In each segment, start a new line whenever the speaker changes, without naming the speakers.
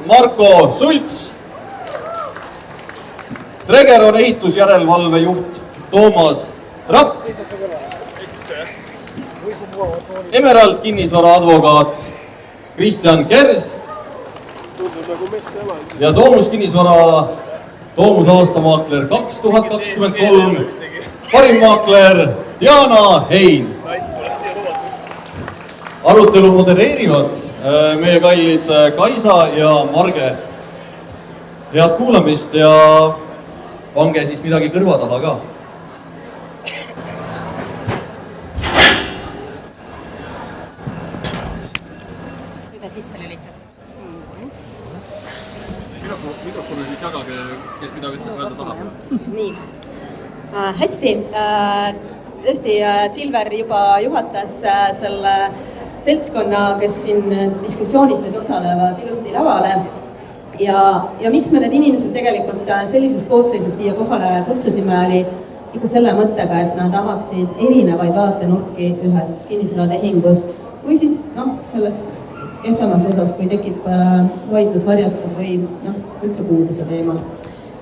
Marko Sults. Treger on ehitusjärelevalvejuht Toomas Rapp. Emerald kinnisvara advokaat Kristjan Kers. Ja Toomus kinnisvara Toomus aastamaakler 2023. Parim maakler Diana Hein. Arutelu modereerivad meie kallid Kaisa ja Marge. Head kuulamist ja pange siis midagi kõrva taha ka.
Süda sisse lülitatud.
Mikrofoni siis jagage, kes midagi öelda tahab.
Nii. Hästi. Tõesti, Silver juba juhatas selle seltskonna, kes siin diskussioonis nüüd osalevad ilusti lavale. Ja miks me need inimesed tegelikult sellises koosseisus siia kohale kutsusime, oli ikka selle mõttega, et nad avaksid erinevaid vaatenurki ühes kinnisvaratehingus või siis selles kehvemas osas, kui tekib vaidlus varjatud või üldse puuduse teemal.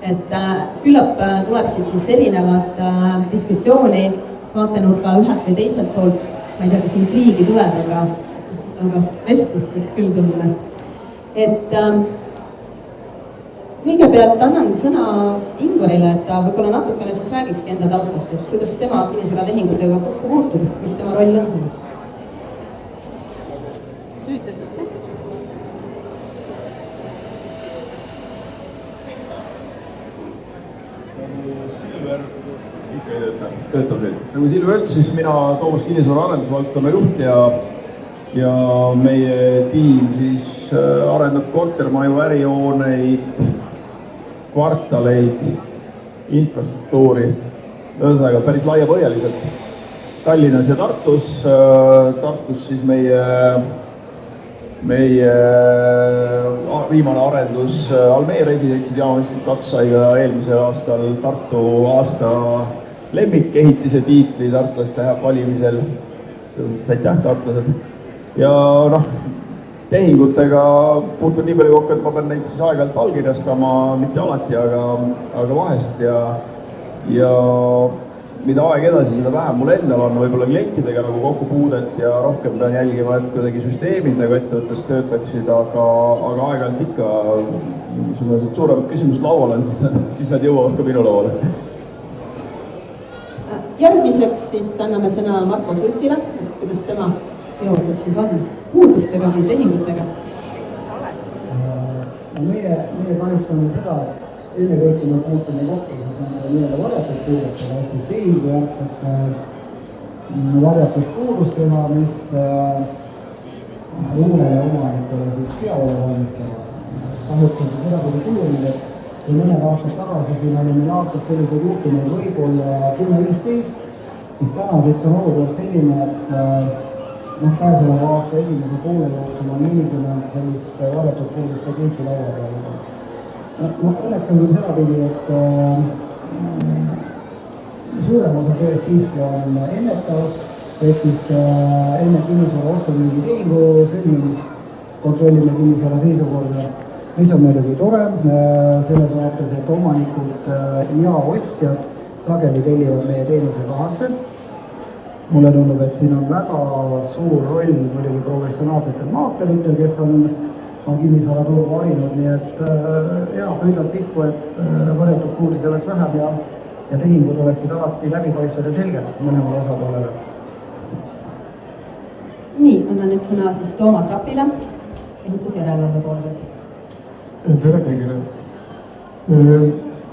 Et küllap tuleksid siis erinevad diskussiooni vaatenurga ühelt või teiselt poolt. Ma ei tea, kas intriigi tuleb, aga vestlust võiks küll tulla. Et kõigepealt annan sõna Ingorile, et ta võib-olla natukene siis räägikski enda taustast, et kuidas tema kinnisvaratehingutega kokku muutub, mis tema roll on selles.
Nagu Silver ütles, siis mina Toomas kinnisvara arendusvaldkonna juht ja meie tiim siis arendab kortermaju, ärihooneid, kvartaleid, infrastruktuuri, ühesõnaga päris laiapõhjaliselt. Tallinnas ja Tartus siis meie viimane arendus Almee residentsid Jaamestik 2 sai ka eelmisel aastal Tartu aasta lemmikehitise tiitli tartlaste valimisel. Aitäh, tartlased! Ja tehingutega puutun nii palju kokku, et ma pean neid siis aeg-ajalt allkirjastama, mitte alati, aga vahest ja mida aeg edasi, seda vähem mul endal on võib-olla klientidega nagu kokkupuudet ja rohkem pean jälgima, et kuidagi süsteemid nagu ettevõttes töötaksid, aga aeg-ajalt ikka suuremad küsimused laual on, siis nad jõuavad ka minu lauale.
Järgmiseks siis anname sõna Marko Sultsile, kuidas tema seosed siis on puudustega või tehingutega.
Meie kahjuks on seda, et ennekõike me puutume kokku nii-öelda varjatud puudustega, et siis tehingujärgsete varjatud puudustega, mis uurele omanikule siis peavoolu valmistavad. Kahjuks on seda kui kujunud, et kui mõned aastad tagasi siin oli meil aastas sellised juhtumeid võib-olla 10-15, siis tänaseks on olukord selline, et käesoleva aasta esimese poole jooksul on 40 sellist varjatud puuduste keisi laua peale. Õnneks on küll seda pidi, et suurem osa töös siiski on ennetav, et siis enne kinnisvara ostu-müügi tehingu sõlmimist kontrollime kinnisvara seisukorda, mis on muidugi tore, selles vaates, et omanikud ja ostjad sageli tellivad meie teenuse kahasse. Mulle tundub, et siin on väga suur roll muidugi professionaalsetel maakleritel, kes on kinnisvara turgu harinud, nii et püüdlad pikku, et varjatud puudusi oleks vähem ja tehingud oleksid alati läbipaistvad ja selged mõlemale osapoolele.
Nii, annan nüüd sõna siis Toomas Rapile, ehitusjärelevalve poolde.
Tere kõigile!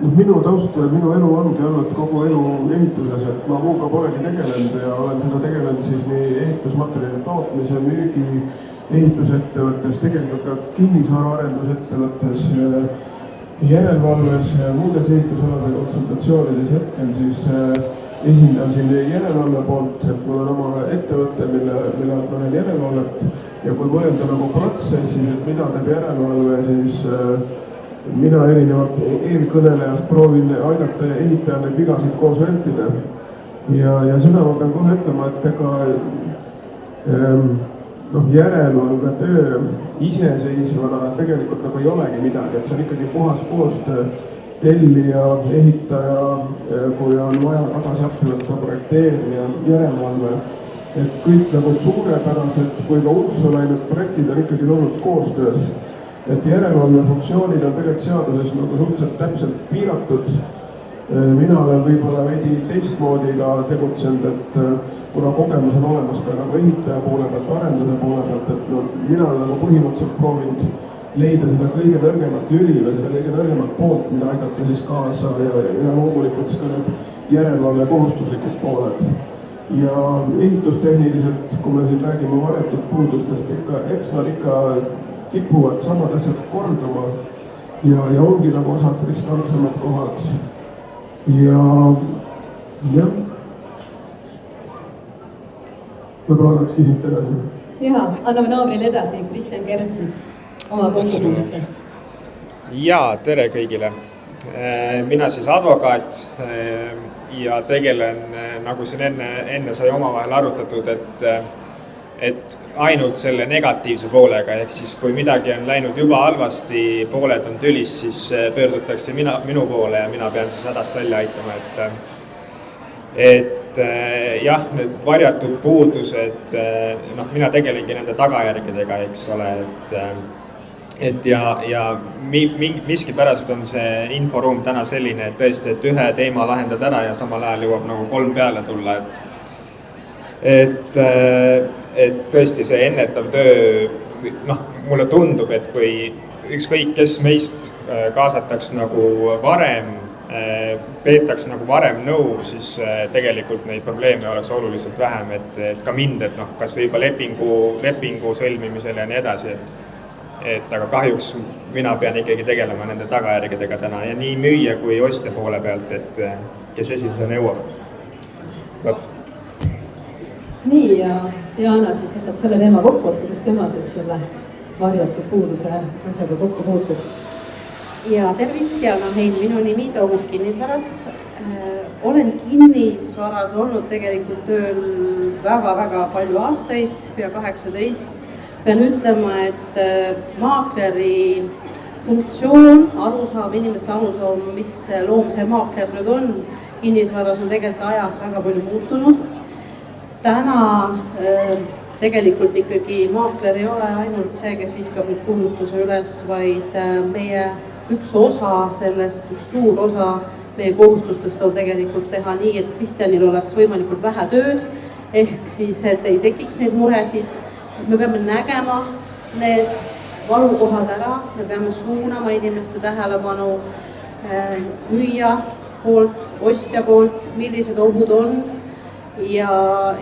Minu taust ja minu elu ongi olnud kogu elu ehituses, et ma muuga polegi tegelenud ja olen seda tegelenud siis nii ehitusmaterjali tootmise, müügi, ehitusettevõttes, tegelikult ka kinnisvara-arendusettevõttes, järelevalves ja muudes ehitusalade konsultatsioonides hetkel siis esindan siin järelevalve poolt, et mul on oma ettevõte, mille on järelevalvet ja kui mõelda nagu protsessis, et mida teeb järelevalve, siis mina erinevalt eelkõnelejast proovin aidata ehitajal neid vigasid koos vältida. Ja seda ma pean kohe ütlema, et ega järelevalvetöö iseseisvana tegelikult nagu ei olegi midagi, et see on ikkagi puhas koostöö tellija, ehitaja, kui on vaja tagasi appi võtta projekteerija, järelevalve. Et kõik nagu suurepärased kui ka utsu läinud projektid on ikkagi tulnud koostöös. Et järelevalve funktsioonid on tegelikult seaduses nagu suhteliselt täpselt piiratud. Mina olen võib-olla veidi teistmoodi ka tegutsenud, et kuna kogemus on olemas ka nagu ehitaja poole pealt, arenduse poole pealt, et no, mina olen nagu põhimõtteliselt proovinud leida seda kõige nõrgemat lüli või seda kõige nõrgemat poolt, mida aidata siis kaasa ja loomulikult siis ka need järelevalve kohustuslikud pooled. Ja ehitustehniliselt, kui me siin räägime varjatud puudustest, eks nad ikka kipuvad samad asjad korduma ja ongi nagu osad riskantsemad kohad. Ja jah, võib-olla annaks küsida edasi.
Jaa, anname naabrile edasi, Kristjan Kers siis oma konsultantidest.
Jaa, tere kõigile. Mina siis advokaat ja tegelen, nagu siin enne sai omavahel arutatud, et ainult selle negatiivse poolega, ehk siis kui midagi on läinud juba halvasti, pooled on tülis, siis pöördutakse minu poole ja mina pean siis hädast välja aitama, et jah, need varjatud puudused, mina tegelengi nende tagajärgedega, eks ole, et ja miskipärast on see inforuum täna selline, et tõesti, et ühe teema lahendad ära ja samal ajal jõuab nagu 3 peale tulla, et tõesti see ennetav töö, mulle tundub, et kui ükskõik kes meist kaasataks nagu varem, peetaks nagu varem nõu, siis tegelikult neid probleeme oleks oluliselt vähem, et ka mind, et kas või juba lepingu sõlmimisel ja nii edasi, et aga kahjuks mina pean ikkagi tegelema nende tagajärgedega täna ja nii müüja kui ostja poole pealt, et kes esimesena jõuab. Võt.
Nii, ja Anna siis võtab selle teema kokku, et kuidas tema siis selle varjatud puuduse asjaga kokku puutub.
Ja tervist ja minu nimi Toomas Kinnisvaras. Olen kinnisvaras olnud tegelikult tööl väga-väga palju aastaid, pea 18. Pean ütlema, et maakleri funktsioon, inimeste arusaam, mis loom see maakler nüüd on, kinnisvaras on tegelikult ajas väga palju muutunud. Täna tegelikult ikkagi maakler ei ole ainult see, kes viskab nüüd kuulutuse üles, vaid meie üks osa sellest, üks suur osa meie kohustustest on tegelikult teha nii, et Kristjanil oleks võimalikult vähe tööd, ehk siis, et ei tekiks neid muresid. Me peame nägema need valukohad ära, me peame suunama inimeste tähelepanu müüja poolt, ostja poolt, millised ohud on. Ja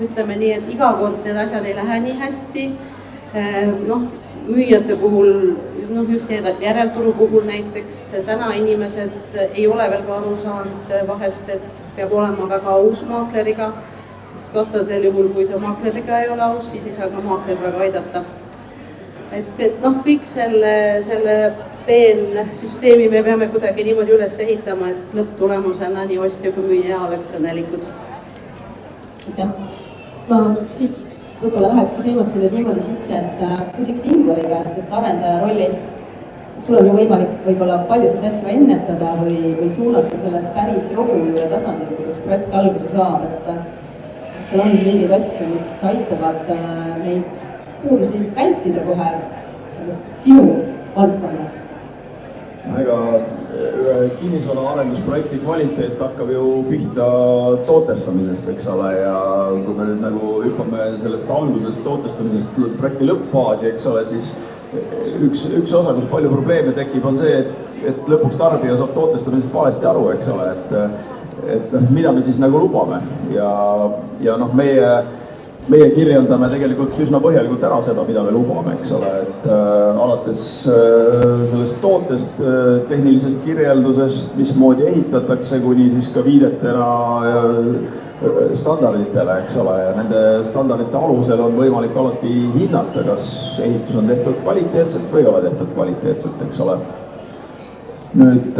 ütleme nii, et iga kord need asjad ei lähe nii hästi. Müüjate puhul, just järelturu puhul näiteks, täna inimesed ei ole veel ka aru saanud vahest, et peab olema väga aus maakleriga, sest vastasel juhul, kui see maakleriga ei ole aus, siis ei saa ka maakler väga aidata. Et kõik selle peensüsteemi me peame kuidagi niimoodi üles ehitama, et lõpptulemusena nii ostja kui müüja oleks õnnelikud.
Ma siit võib-olla lähekski teemasse niimoodi sisse, et küsiks Inguri käest, et arendaja rollis sul on ju võimalik võib-olla paljusid asju ennetada või suunata selles päris rohujuure tasandil, kui üks projekt alguse saab, et seal on mingeid asju, mis aitavad neid puudusi vältida kohe sinu valdkonnas.
Ega kinnisvara arendusprojekti kvaliteet hakkab ju pihta tootestamisest, eks ole, ja kui me nüüd nagu hüppame sellest algusest tootestamisest projekti lõppfaasi, eks ole, siis üks osa, kus palju probleeme tekib, on see, et lõpuks tarbija saab tootestamisest valesti aru, eks ole, et mida me siis nagu lubame ja meie kirjeldame tegelikult üsna põhjalikult ära seda, mida me lubame, eks ole, et alates sellest tootest, tehnilisest kirjeldusest, mismoodi ehitatakse, kuni siis ka viidetena standarditele, eks ole, ja nende standardite alusel on võimalik alati hinnata, kas ehitus on tehtud kvaliteetselt või ei ole tehtud kvaliteetselt, eks ole. nüüd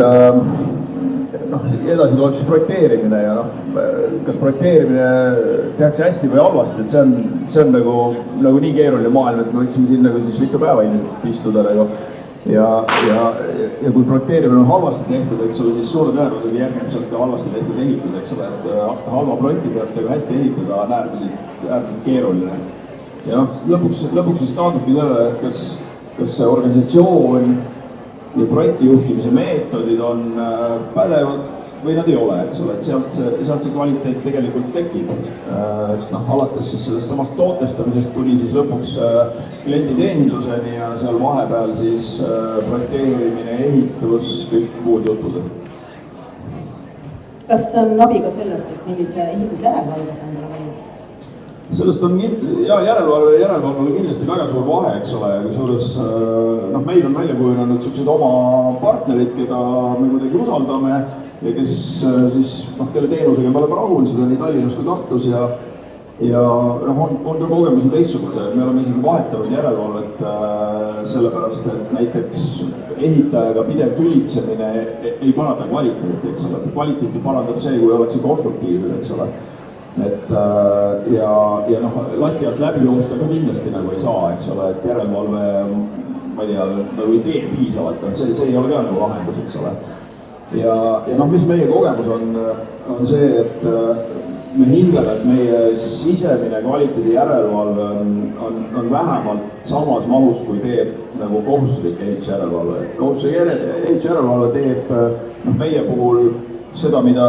edasi tuleb siis projekteerimine ja kas projekteerimine tehakse hästi või halvasti, et see on nagu nii keeruline maailm, et me võiksime siin nagu siis mitu päeva ilmselt istuda nagu. Ja kui projekteerimine on halvasti tehtud, eks ole, siis suure tõenäosusega järgneb sealt ka halvasti tehtud ehitus, eks ole, et halva projekti pealt nagu hästi ehitada on äärmiselt keeruline. Ja lõpuks siis taandubki selle, et kas see organisatsioon ja projektijuhtimise meetodid on pädevad või nad ei ole, eks ole, et sealt see kvaliteet tegelikult tekib. Alates siis sellest samast tootestamisest tuli siis lõpuks klienditeeninduseni ja seal vahepeal siis projekteerimine, ehitus, kõik muud jutud.
Kas on abi ka sellest, et millise ehitusjärelevalve sa endale valid?
Sellest on järelevalvele kindlasti väga suur vahe, eks ole, kusjuures meil on välja kujunenud sellised oma partnerid, keda me kuidagi usaldame ja kes siis, kelle teenusega me oleme rahul, seda nii Tallinnas kui Tartus ja on ka kogemusi teistsuguse, me oleme isegi vahetanud järelevalvet sellepärast, et näiteks ehitajaga pidev tülitsemine ei paranda kvaliteeti, eks ole, kvaliteeti parandab see, kui ollakse konstruktiivsed, eks ole. Ja lati alt läbi joosta ka kindlasti nagu ei saa, eks ole, et järelevalve, ma ei tea, nagu ei tee piisavalt, see ei ole ka nagu lahendus, eks ole. Ja mis meie kogemus on see, et me hindame, et meie sisemine kvaliteedi järelevalve on vähemalt samas mahus, kui teeb nagu kohustuslik ehitusjärelevalve. Kohustuslik ehitusjärelevalve teeb meie puhul seda, mida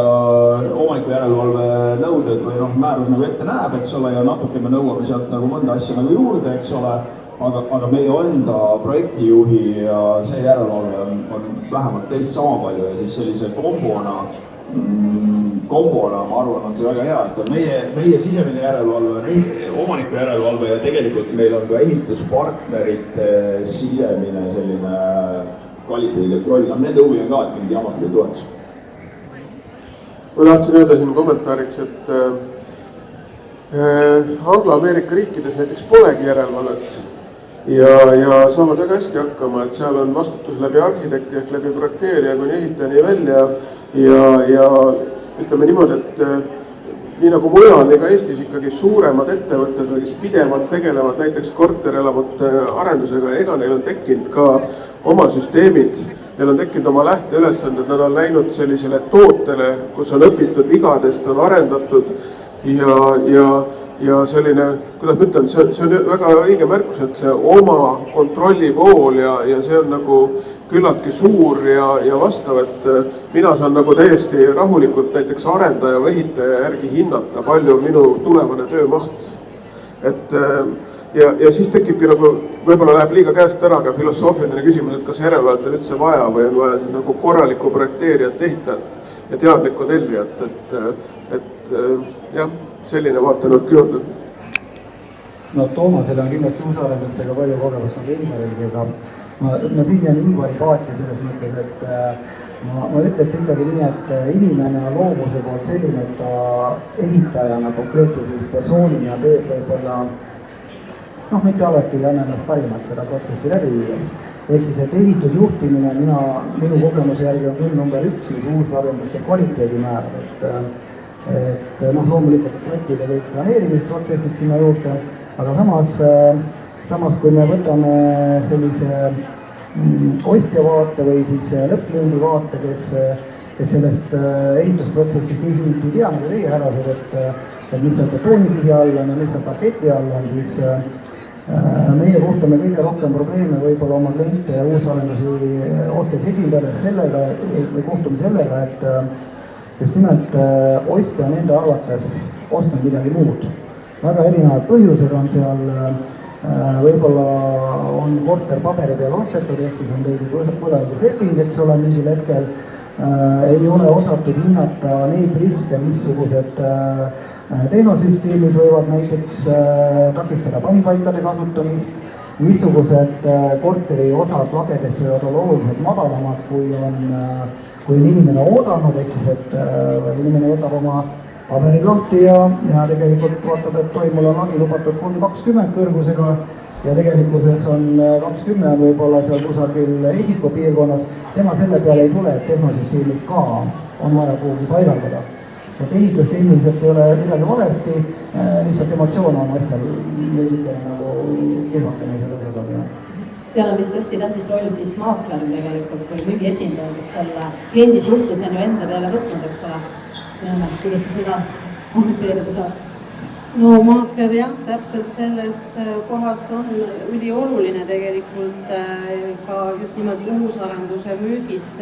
omaniku järelevalve nõuded või määrus nagu ette näeb, eks ole, ja natuke me nõuame sealt nagu mõnda asja nagu juurde, eks ole, aga meie enda projektijuhi ja see järelevalve on vähemalt teist sama palju ja siis sellise kombona, ma arvan, on see väga hea, et meie sisemine järelevalve, omaniku järelevalve ja tegelikult meil on ka ehituspartnerite sisemine selline kvaliteedi kontroll, nende huvi on ka, et mingi jamad ei tuleks.
Ma tahtsin öelda siin kommentaariks, et Anglo-Ameerika riikides näiteks polegi järelevalvet ja saavad väga hästi hakkama, et seal on vastutus läbi arhitekti ehk läbi projekteerija kuni ehitajani välja ja ütleme niimoodi, et nii nagu mujal, nii ka Eestis ikkagi suuremad ettevõtted, kes pidevalt tegelevad näiteks korterelamute arendusega, ega neil on tekkinud ka oma süsteemid. Neil on tekkinud oma lähteülesanded, nad on läinud sellisele tootele, kus on õpitud vigadest, on arendatud ja selline, kuidas ma ütlen, see on väga õige märkus, et see oma kontrolli pool ja see on nagu küllaltki suur ja vastav, et mina saan nagu täiesti rahulikult näiteks arendaja või ehitaja järgi hinnata, palju minu tulevane töömaht. Ja siis tekibki nagu, võib-olla läheb liiga käest ära ka filosoofiline küsimus, et kas järelevalvet on üldse vaja või on vaja siis nagu korralikku projekteerijat, ehitajat ja teadlikku tellijat, et jah, selline vaatenurk juurde.
No Toomasel on kindlasti uusarendustega palju kogemust nagu Ingvarilgiga. Ma siin jään Ingvari paati selles mõttes, et ma ütleks ikkagi nii, et inimene on loomuse poolt selline, et ta ehitajana konkreetse siis persoonina teeb võib-olla mitte alati ei anna ennast parimat seda protsessi läbi viia. Ehk siis, et ehitusjuhtimine minu kogemuse järgi on küll number 1, mis uusrakenduste kvaliteedi määrab, et loomulikult projektide kõik planeerimisprotsessid sinna juurde, aga samas kui me võtame sellise ostja vaate või siis lõppliendi vaate, kes sellest ehitusprotsessist nii ei tea nagu teie härrased, et mis seal betoonikihi all on ja mis seal parketi all on, siis meie kohtame kõige rohkem probleeme võib-olla oma kliente ja uusarendusi ostes esindades sellega, või kohtume sellega, et just nimelt ostja on enda arvates ostnud midagi muud. Väga erinevad põhjused on seal, võib-olla on korter paberi peal ostetud, ehk siis on teinud võlaõigusleping, eks ole, mingil hetkel ei ole osatud hinnata neid riske, missugused tehnosüsteemid võivad näiteks takistada panipaikade kasutamist, missugused korteri osad lagedest võivad olla oluliselt madalamad, kui on inimene oodanud, ehk siis, et inimene võtab oma paberid lahti ja tegelikult vaatab, et mul on lagi lubatud 320 kõrgusega ja tegelikkuses on 20 võib-olla seal kusagil esikupiirkonnas, tema selle peale ei tule, et tehnosüsteemid ka on vaja kuhugi paigaldada. Et ehitust ilmselt ei ole midagi valesti, lihtsalt emotsioon on asjal veidikene nagu kirvakene selles osas.
Seal on vist hästi tähtis roll siis maakler tegelikult või müügiesindaja, kes selle kliendi suhtluse on ju enda peale võtnud, eks ole. Kuidas sa seda kommenteerida saad?
No maakler jah, täpselt selles kohas on ülioluline tegelikult ka just nimelt uusarenduse müügis.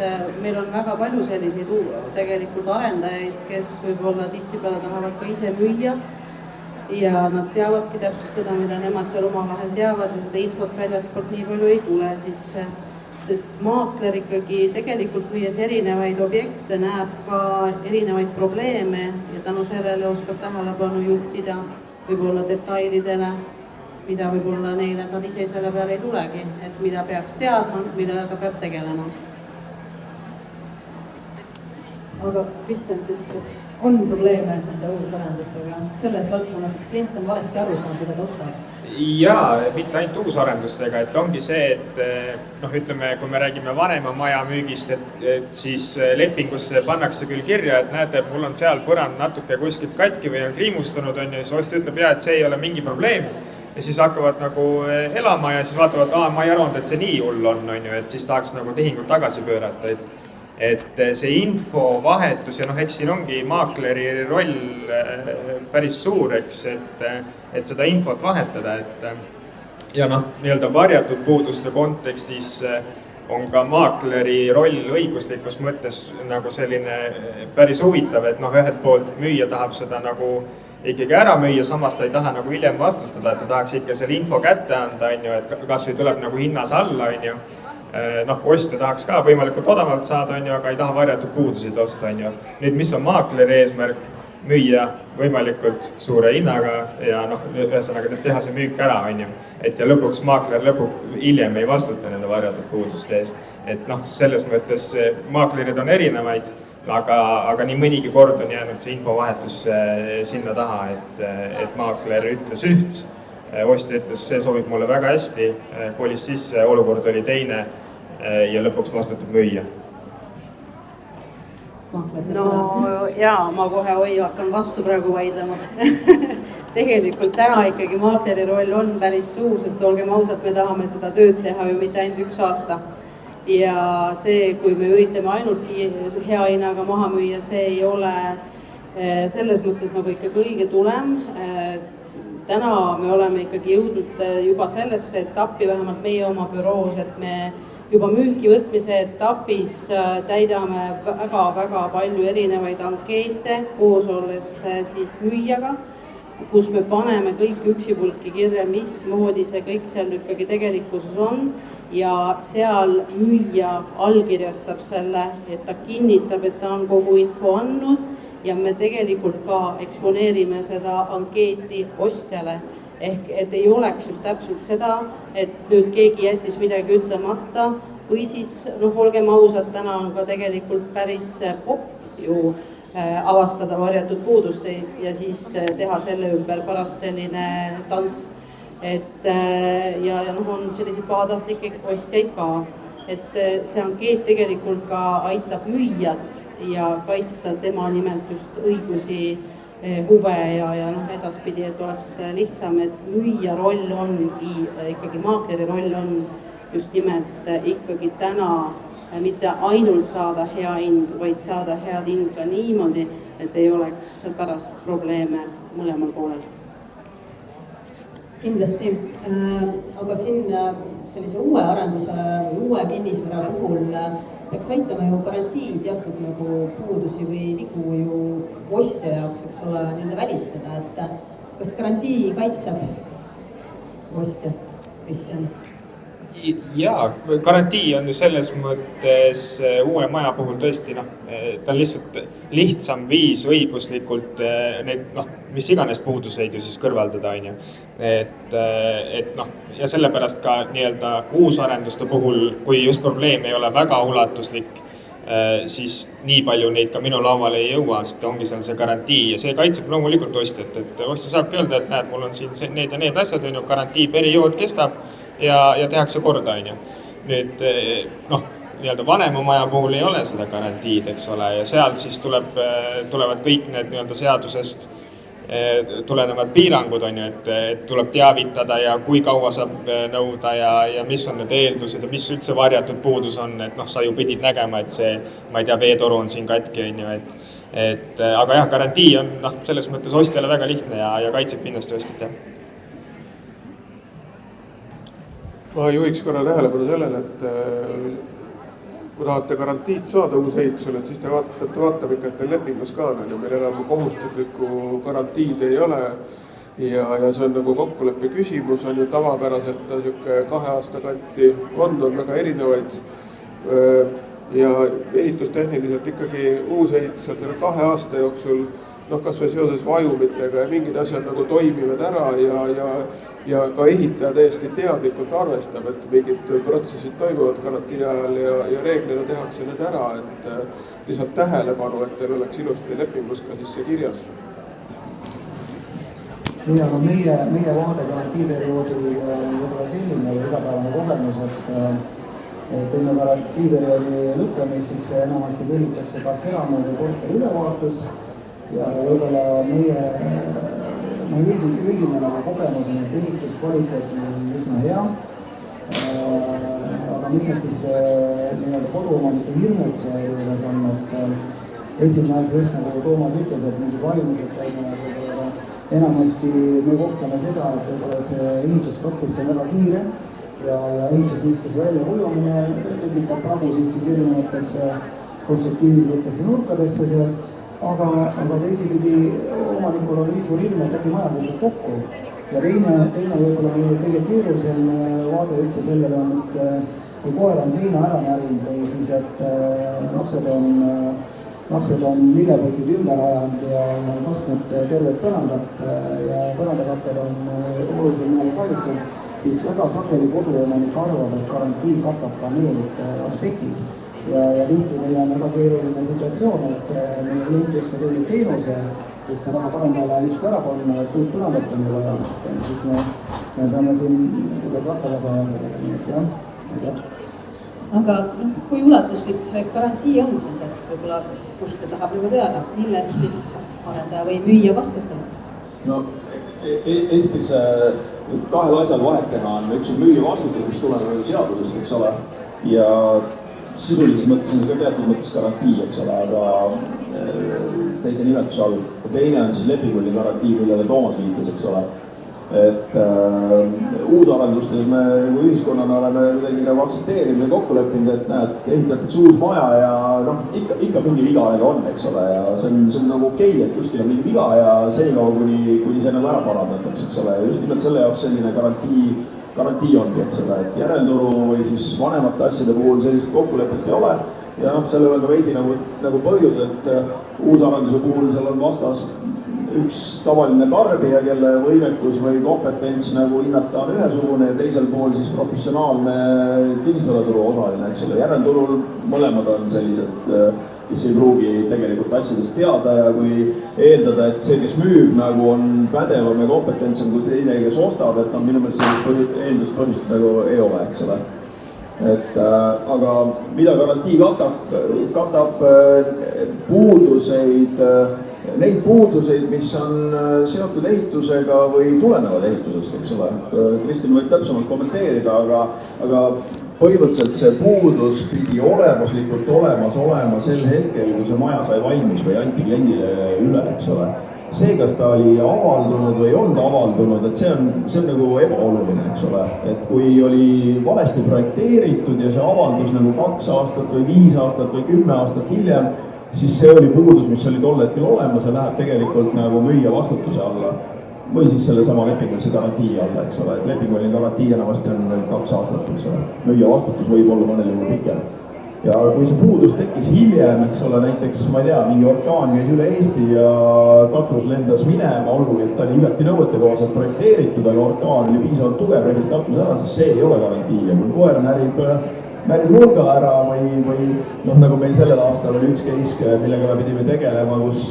Meil on väga palju selliseid tegelikult arendajaid, kes võib-olla tihtipeale tahavad ka ise müüa ja nad teavadki täpselt seda, mida nemad seal omavahel teavad ja seda infot väljastpoolt nii palju ei tule, sest maakler ikkagi tegelikult müües erinevaid objekte näeb ka erinevaid probleeme ja tänu sellele oskab tähelepanu juhtida võib-olla detailidele, mida võib-olla neile nad ise selle peale ei tulegi, et mida peaks teadma, mida ka peab tegelema.
Aga Kristjan, siis kas on probleeme nende uusarendustega selles valdkonnas, et klient on valesti aru saanud, mida ta ostab?
Jaa, mitte ainult uusarendustega, et ongi see, et ütleme, kui me räägime vanema maja müügist, et siis lepingusse pannakse küll kirja, et näete, mul on seal põrand natuke kuskilt katki või on kriimustunud, on ju, siis ostja ütleb, et see ei ole mingi probleem. Ja siis hakkavad nagu elama ja siis vaatavad, ma ei arvanud, et see nii hull on ju, et siis tahaks nagu tehingut tagasi pöörata, et see infovahetus ja eks siin ongi maakleri roll päris suur, eks, et seda infot vahetada, ja nii-öelda varjatud puuduste kontekstis on ka maakleri roll õiguslikus mõttes nagu selline päris huvitav, et ühelt poolt müüja tahab seda nagu ikkagi ära müüa, samas ta ei taha nagu hiljem vastutada, et ta tahaks ikka selle info kätte anda, et kas või tuleb nagu hinnas alla, ostja tahaks ka võimalikult odavalt saada, aga ei taha varjatud puudusid osta. Nüüd, mis on maakleri eesmärk? Müüa võimalikult suure hinnaga ja ühesõnaga teha see müük ära, et ja lõpuks maakler hiljem ei vastuta nende varjatud puuduste eest. Et selles mõttes maaklerid on erinevaid, aga nii mõnigi kord on jäänud see infovahetus sinna taha, et maakler ütles üht, ostja ütles, see sobib mulle väga hästi, kolis sisse, olukord oli teine ja lõpuks vastutab müüja.
No jaa, ma kohe hakkan vastu praegu vaidlema. Tegelikult täna ikkagi maakleri roll on päris suur, sest olgem ausad, me tahame seda tööd teha ju mitte ainult 1 aasta. Ja see, kui me üritame ainult hea hinnaga maha müüa, see ei ole selles mõttes nagu ikkagi õige tulem. Täna me oleme ikkagi jõudnud juba sellesse etappi, vähemalt meie oma büroos, et me juba müüki võtmise etapis täidame väga palju erinevaid ankeete koos olles siis müüjaga, kus me paneme kõik üksipulki kirja, mismoodi see kõik seal ikkagi tegelikkuses on ja seal müüja allkirjastab selle, et ta kinnitab, et ta on kogu info andnud ja me tegelikult ka eksponeerime seda ankeeti ostjale. Ehk et ei oleks just täpselt seda, et nüüd keegi jättis midagi ütlemata või siis, olgem ausad, täna on ka tegelikult päris popp ju avastada varjatud puudusteid ja siis teha selle ümber pärast selline tants. Ja on selliseid pahatahtlikke ostjaid ka. Et see ankeet tegelikult ka aitab müüjat ja kaitsta tema nimelt just õigusi huve ja edaspidi, et oleks lihtsam, et müüja roll ongi, ikkagi maakleri roll on just nimelt ikkagi täna mitte ainult saada hea hind, vaid saada head hind ka niimoodi, et ei oleks pärast probleeme mõlemal poolel.
Kindlasti, aga siin sellise uue arenduse või uue kinnisvara puhul peaks aitama ju garantii teatud nagu puudusi või vigu ju ostja jaoks, eks ole, nende välistada, et kas garantii kaitseb ostjat, Kristjan?
Jaa, garantii on ju selles mõttes uue maja puhul tõesti, ta on lihtsalt lihtsam viis õiguslikult neid, mis iganes puuduseid ju siis kõrvaldada, on ju. Ja sellepärast ka nii-öelda uusarenduste puhul, kui just probleem ei ole väga ulatuslik, siis nii palju neid ka minu lauale ei jõua, sest ongi seal see garantii ja see kaitseb loomulikult ostjat, et ostja saabki öelda, et näed, mul on siin need ja need asjad, garantiiperiood kestab ja tehakse korda, on ju. Nüüd, nii-öelda vanema maja puhul ei ole seda garantiid, eks ole, ja sealt siis tulevad kõik need nii-öelda seadusest tulenevad piirangud, on ju, et tuleb teavitada ja kui kaua saab nõuda ja mis on need eeldused ja mis üldse varjatud puudus on, et sa ju pidid nägema, et see, ma ei tea, veetoru on siin katki, on ju, aga jah, garantii on selles mõttes ostjale väga lihtne ja kaitseb kindlasti ostjat, jah.
Ma juhiks korra tähelepanu sellele, et kui tahate garantiid saada uusehitusele, siis te peate vaatama ikka, et teil lepingus ka on, meil enam kohustuslikku garantiid ei ole ja see on nagu kokkuleppe küsimus, on ju tavapäraselt niisugune 2 aasta kanti on väga erinevaid ja ehitustehniliselt ikkagi uusehitusel selle 2 aasta jooksul kas või seoses vajumitega ja mingid asjad nagu toimivad ära ja ka ehitaja täiesti teadlikult arvestab, et mingid protsessid toimuvad garantii ajal ja reeglina tehakse need ära, et lihtsalt tähelepanu, et teil oleks ilusti lepingus ka siis see kirjas.
Ja aga meie vaade garantiiperioodi võib-olla selline või igapäevane kogemus, et enne garantiiperioodi lõppemist siis enamasti kõlitakse kas eramu või korteri ülevaatus ja võib-olla meie üldine kogemus on, et ehituskvaliteet on üsna hea, aga mis need siis koduomanike hirmud see juures on, et esimene asi just nagu Toomas ütles, et mingid vajumised käime, enamasti me kohtame seda, et võib-olla see ehitusprotsess on väga kiire ja ehitusniistuse väljakujumine tekitab pragusid siis erinevatesse konstruktiivsetesse nurkadesse seal. Aga teisipidi omanikul on nii suur ilm, et äkki maja puudub kokku. Ja teine võib-olla kõige keerulisem vaade üldse sellele on, et kui koer on seina ära närinud või siis, et lapsed on lillepotid ümber ajanud ja kastnud tervet põrandat ja põrandakattel on olulisel määral kahjustatud, siis väga sageli koduomanik arvab, et garantii katab ka need aspektid. Ja tihti meil on väga keeruline situatsioon, et meie kliendis me teinud teenuse, kes me taha paremale justkui ära panna, et uut põrandat on vaja, siis me peame siin rattavasa sellega, jah.
Aga kui ulatuslik see garantii on siis, et võib-olla ostja tahab nagu teada, milles siis arendaja või müüja vastutab?
No, esiteks 2 asjal vahet teha on, üks on müüja vastutab, mis tuleb seadusest, eks ole, ja sisulises mõttes on ka teatud mõttes garantii, eks ole, aga teise nimetuse all. Teine on siis lepinguline garantii, millele Toomas viitas, eks ole. Et uusarendustes me ühiskonnana oleme kuidagi nagu aktsepteerinud ja kokku leppinud, et näed, ehitatakse uus maja ja ikka mingi viga on, eks ole, ja see on nagu okei, et kuskil on mingi viga ja senikaua, kuni see nagu ära parandatakse, eks ole, just nimelt selle jaoks selline garantii ongi, eks ole, et järelturu või siis vanemate asjade puhul sellist kokkulepet ei ole ja selle on ka veidi nagu põhjus, et uusarenduse puhul seal on vastas üks tavaline tarbija, kelle võimekus või kompetents nagu hinnata on ühesugune ja teisel pool siis professionaalne kinnisturaturu osaline, eks ole, järelturul mõlemad on sellised, kes ei pruugi tegelikult asjadest teada ja kui eeldada, et see, kes müüb, nagu on pädevam ja kompetentsem kui teine, kes ostab, et minu meelest sellist eeldust põhjust nagu ei ole, eks ole. Aga mida garantii katab puuduseid, neid puuduseid, mis on seotud ehitusega või tulenevad ehitusest, eks ole. Kristin võib täpsemalt kommenteerida, aga põhimõtteliselt see puudus pidi olemuslikult olemas olema sel hetkel, kui see maja sai valmis või anti kliendile üle, eks ole. See, kas ta oli avaldunud või on ta avaldunud, et see on nagu ebaoluline, eks ole. Et kui oli valesti projekteeritud ja see avaldus nagu 2 aastat või 5 aastat või 10 aastat hiljem, siis see oli puudus, mis oli tol hetkel olemas ja läheb tegelikult nagu müüja vastutuse alla. Või siis selle sama lepingulise garantii alla, eks ole. Et lepinguline garantii enamasti on 2 aastat, eks ole. Müüja vastutus võib olla mõnel juhul pikem. Ja kui see puudus tekkis hiljem, eks ole, näiteks, ma ei tea, mingi orkaan käis üle Eesti ja katus lendas minema, olgugi, et ta oli igati nõuetekohaselt projekteeritud, aga orkaan oli piisavalt tugev, regis katus ära, siis see ei ole garantii. Ja kui koer närib määrib nurga ära või noh, nagu meil sellel aastal oli üks case, millega me pidime tegelema, kus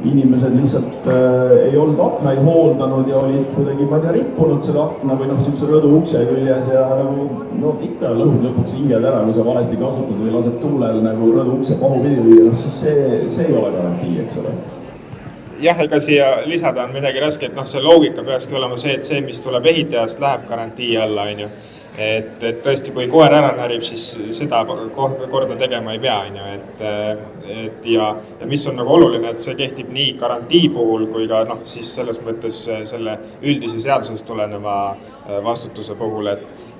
inimesed lihtsalt ei olnud aknaid hooldanud ja olid kuidagi, ma ei tea, rippunud selle akna või noh, niisuguse rõdu ukse küljes ja nagu no ikka lõhud lõpuks hinged ära, kui sa valesti kasutad või lased tuulel nagu rõdu ukse pahupidi lüüa, noh siis see ei ole garantii, eks ole.
Jah, ega siia lisada on midagi raske, et noh, see loogika peakski olema see, et see, mis tuleb ehitajast, läheb garantii alla, on ju. Et tõesti, kui koer ära närib, siis seda korda tegema ei pea, on ju. Ja mis on nagu oluline, et see kehtib nii garantii puhul kui ka noh, siis selles mõttes selle üldise seadusest tuleneva vastutuse puhul,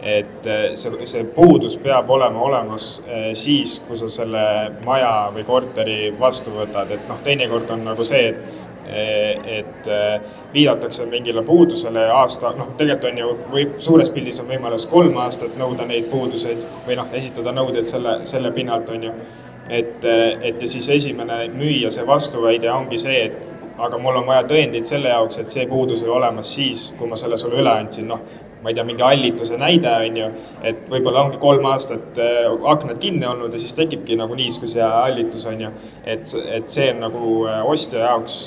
et see puudus peab olema olemas siis, kui sa selle maja või korteri vastu võtad, et noh, teinekord on nagu see, et viidatakse mingile puudusele aasta, noh tegelikult on ju, või suures pildis on võimalus 3 aastat nõuda neid puuduseid või noh, esitada nõudeid selle pinnalt, on ju. Et ja siis esimene müüja see vastuväide ongi see, et aga mul on vaja tõendid selle jaoks, et see puudus oli olemas siis, kui ma selle sulle üle andsin, noh, ma ei tea, mingi hallituse näide, on ju, et võib-olla ongi 3 aastat aknad kinni olnud ja siis tekibki nagu niiskus ja hallitus, on ju, et see on nagu ostja jaoks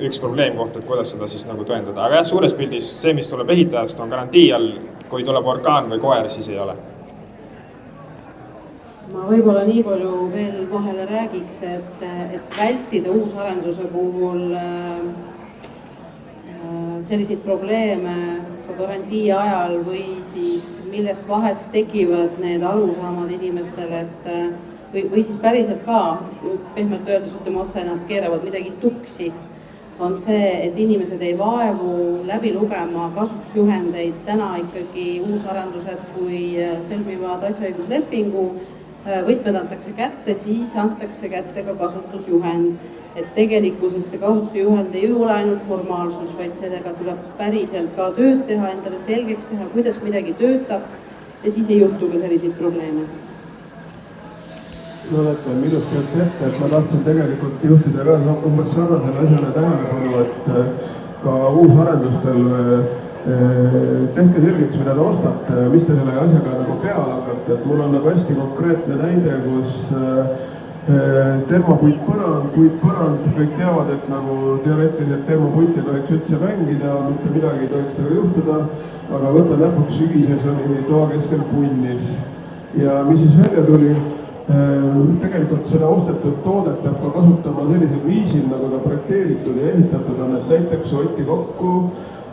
üks probleemkoht, et kuidas seda siis nagu tõendada. Aga jah, suures pildis see, mis tuleb ehitajast, on garantii all, kui tuleb orkaan või koer, siis ei ole.
Ma võib-olla nii palju veel vahele räägiks, et vältida uusarenduse puhul selliseid probleeme garantii ajal või siis millest vahest tekivad need arusaamad inimestel, et või siis päriselt ka, pehmelt öeldes ütleme otse, nad keeravad midagi tuksi, on see, et inimesed ei vaevu läbi lugema kasutusjuhendeid. Täna ikkagi uusarendused, kui sõlmivad asjaõiguslepingu, võtmed antakse kätte, siis antakse kätte ka kasutusjuhend. Et tegelikkuses see kasutusjuhend ei ole ainult formaalsus, vaid sellega tuleb päriselt ka tööd teha, endale selgeks teha, kuidas midagi töötab ja siis ei juhtu ka selliseid probleeme.
No olete minusti ette, et ma tahtsin tegelikult juhtida ka umbes sarnasele asjale tähelepanu, et ka uusarendustel tehke selgeks, mida te ostate, mis te selle asjaga nagu peale hakkate, et mul on nagu hästi konkreetne näide, kus termopuit põrand, kõik teavad, et nagu teoreetiliselt termopuit ei tohiks üldse mängida, mitte midagi ei tohiks nagu juhtuda, aga võta näpuks sügises oli toa keskel punnis. Ja mis siis välja tuli, tegelikult seda ostetud toodet peab ka kasutama sellisel viisil, nagu ta projekteeritud ja ehitatud on, et näiteks hoiti kokku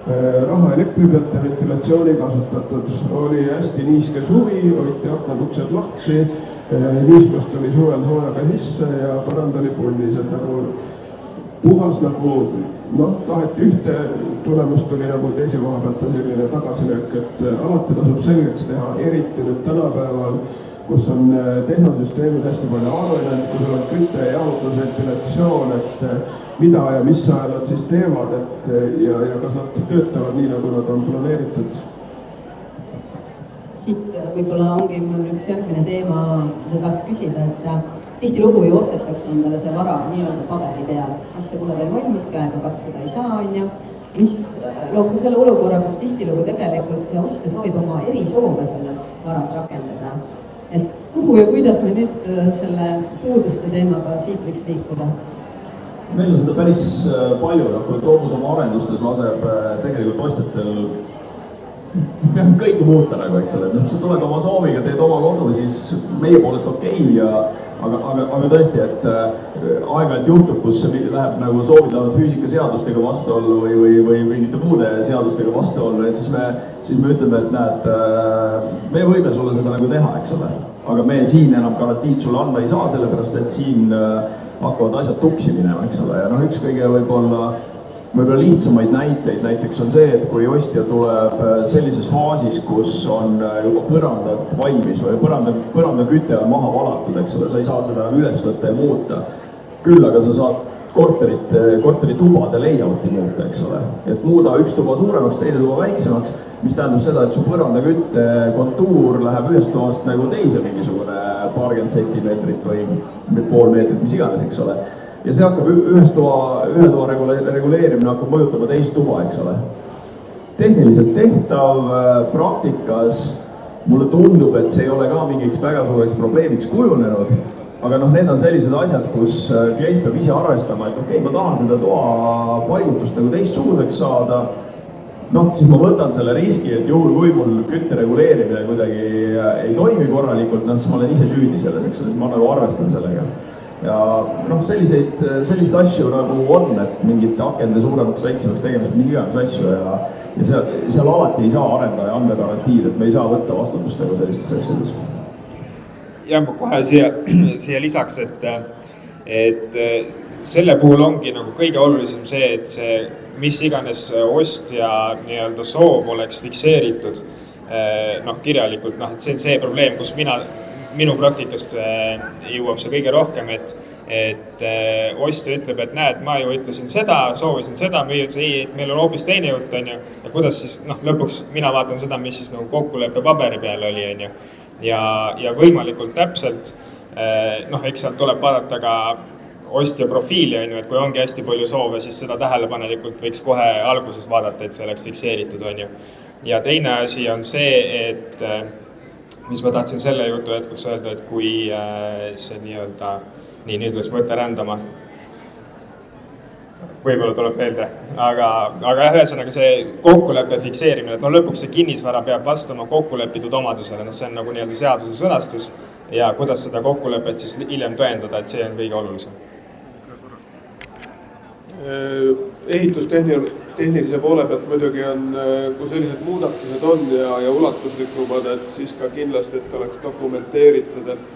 raha elektri pealt ja ventilatsiooni kasutatud. Oli hästi niiske suvi, hoiti aknad uksed lahti, niiskust oli suvel soojaga sisse ja põrand oli punnis, et nagu puhas nagu noh, taheti ühte, tulemust tuli nagu teise koha pealt selline tagasilöök, et alati tasub selgeks teha, eriti nüüd tänapäeval, kus on tehnosüsteemid hästi palju arunenud, kus on kütte, jahutus, ventilatsioon, et mida ja mis ajal nad siis teevad, et ja kas nad töötavad nii, nagu nad on planeeritud.
Siit võib-olla ongi mul üks järgmine teema, mida tahaks küsida, et tihtilugu ju ostetakse endale see vara nii-öelda paberi peal, mis see pole veel valmis, käega katsuda ei saa, on ju, mis loob ka selle olukorra, kus tihtilugu tegelikult see ostja soovib oma erisoove selles varas rakendada. Et kuhu ja kuidas me nüüd selle puuduste teemaga siit võiks liikuda?
Meil on seda päris palju, kui Toomus oma arendustes laseb tegelikult ostjatel kõike muuta nagu, eks ole, sa tuled oma sooviga, teed oma kodu, siis meie poolest okei, aga tõesti, et aeg-ajalt juhtub, kus see läheb nagu soovitavad füüsikaseadustega vastuollu või mingite muude seadustega vastuollu, et siis me ütleme, et näed, me võime sulle seda nagu teha, eks ole, aga me siin enam garantiid sulle anda ei saa, sellepärast et siin hakkavad asjad tuksi minema, eks ole, ja noh, üks kõige võib-olla lihtsamaid näiteid näiteks on see, et kui ostja tuleb sellises faasis, kus on juba põrandad valmis või põrandaküte on maha valatud, eks ole, sa ei saa seda üles võtta ja muuta. Küll aga sa saad korteri tubade layouti muuta, eks ole, et muuda üks tuba suuremaks, teine tuba väiksemaks, mis tähendab seda, et su põrandakütte kontuur läheb ühest toast nagu teise mingisugune paarkümmend sentimeetrit või pool meetrit, mis iganes, eks ole. Ja see hakkab ühe toa reguleerimine hakkab mõjutama teist tuba, eks ole. Tehniliselt tehtav, praktikas mulle tundub, et see ei ole ka mingiks väga suureks probleemiks kujunenud, aga noh, need on sellised asjad, kus klient peab ise arvestama, et okei, ma tahan seda toa paigutust nagu teistsuguseks saada, noh, siis ma võtan selle riski, et juhul kui mul kütte reguleerimine kuidagi ei toimi korralikult, siis ma olen ise süüdi selles, eks, ma nagu arvestan sellega. Ja noh, selliseid asju nagu on, et mingite akende suuremaks, väiksemaks tegemist, mingi iganes asju ja seal alati ei saa arendaja anda garantiid, et me ei saa võtta vastutust nagu sellistes asjades.
Ja ma kohe siia lisaks, et selle puhul ongi nagu kõige olulisem see, et see mis iganes ostja nii-öelda soov oleks fikseeritud kirjalikult, et see on see probleem, kus minu praktikast jõuab see kõige rohkem, et ostja ütleb, et näed, ma ju ütlesin seda, soovisin seda, müüa ütles ei, et meil on hoopis teine jutt, on ju, ja kuidas siis, lõpuks mina vaatan seda, mis siis nagu kokkuleppe paberi peal oli, on ju, ja võimalikult täpselt, eks sealt tuleb vaadata ka ostja profiili, on ju, et kui ongi hästi palju soove, siis seda tähelepanelikult võiks kohe alguses vaadata, et see oleks fikseeritud, on ju. Ja teine asi on see, et mis ma tahtsin selle jutu jätkuks öelda, et kui see nii-öelda, nüüd võiks mõte rändama, võib-olla tuleb meelde, aga ühesõnaga see kokkuleppe fikseerimine, et lõpuks see kinnisvara peab vastama kokkulepitud omadusele, see on nagu nii-öelda seaduse sõnastus ja kuidas seda kokkulepet siis hiljem tõendada, et see on kõige olulisem.
Ehitustehnilise poole pealt muidugi on, kui sellised muudatused on ja ulatuslikumad, et siis ka kindlasti, et oleks dokumenteeritud, et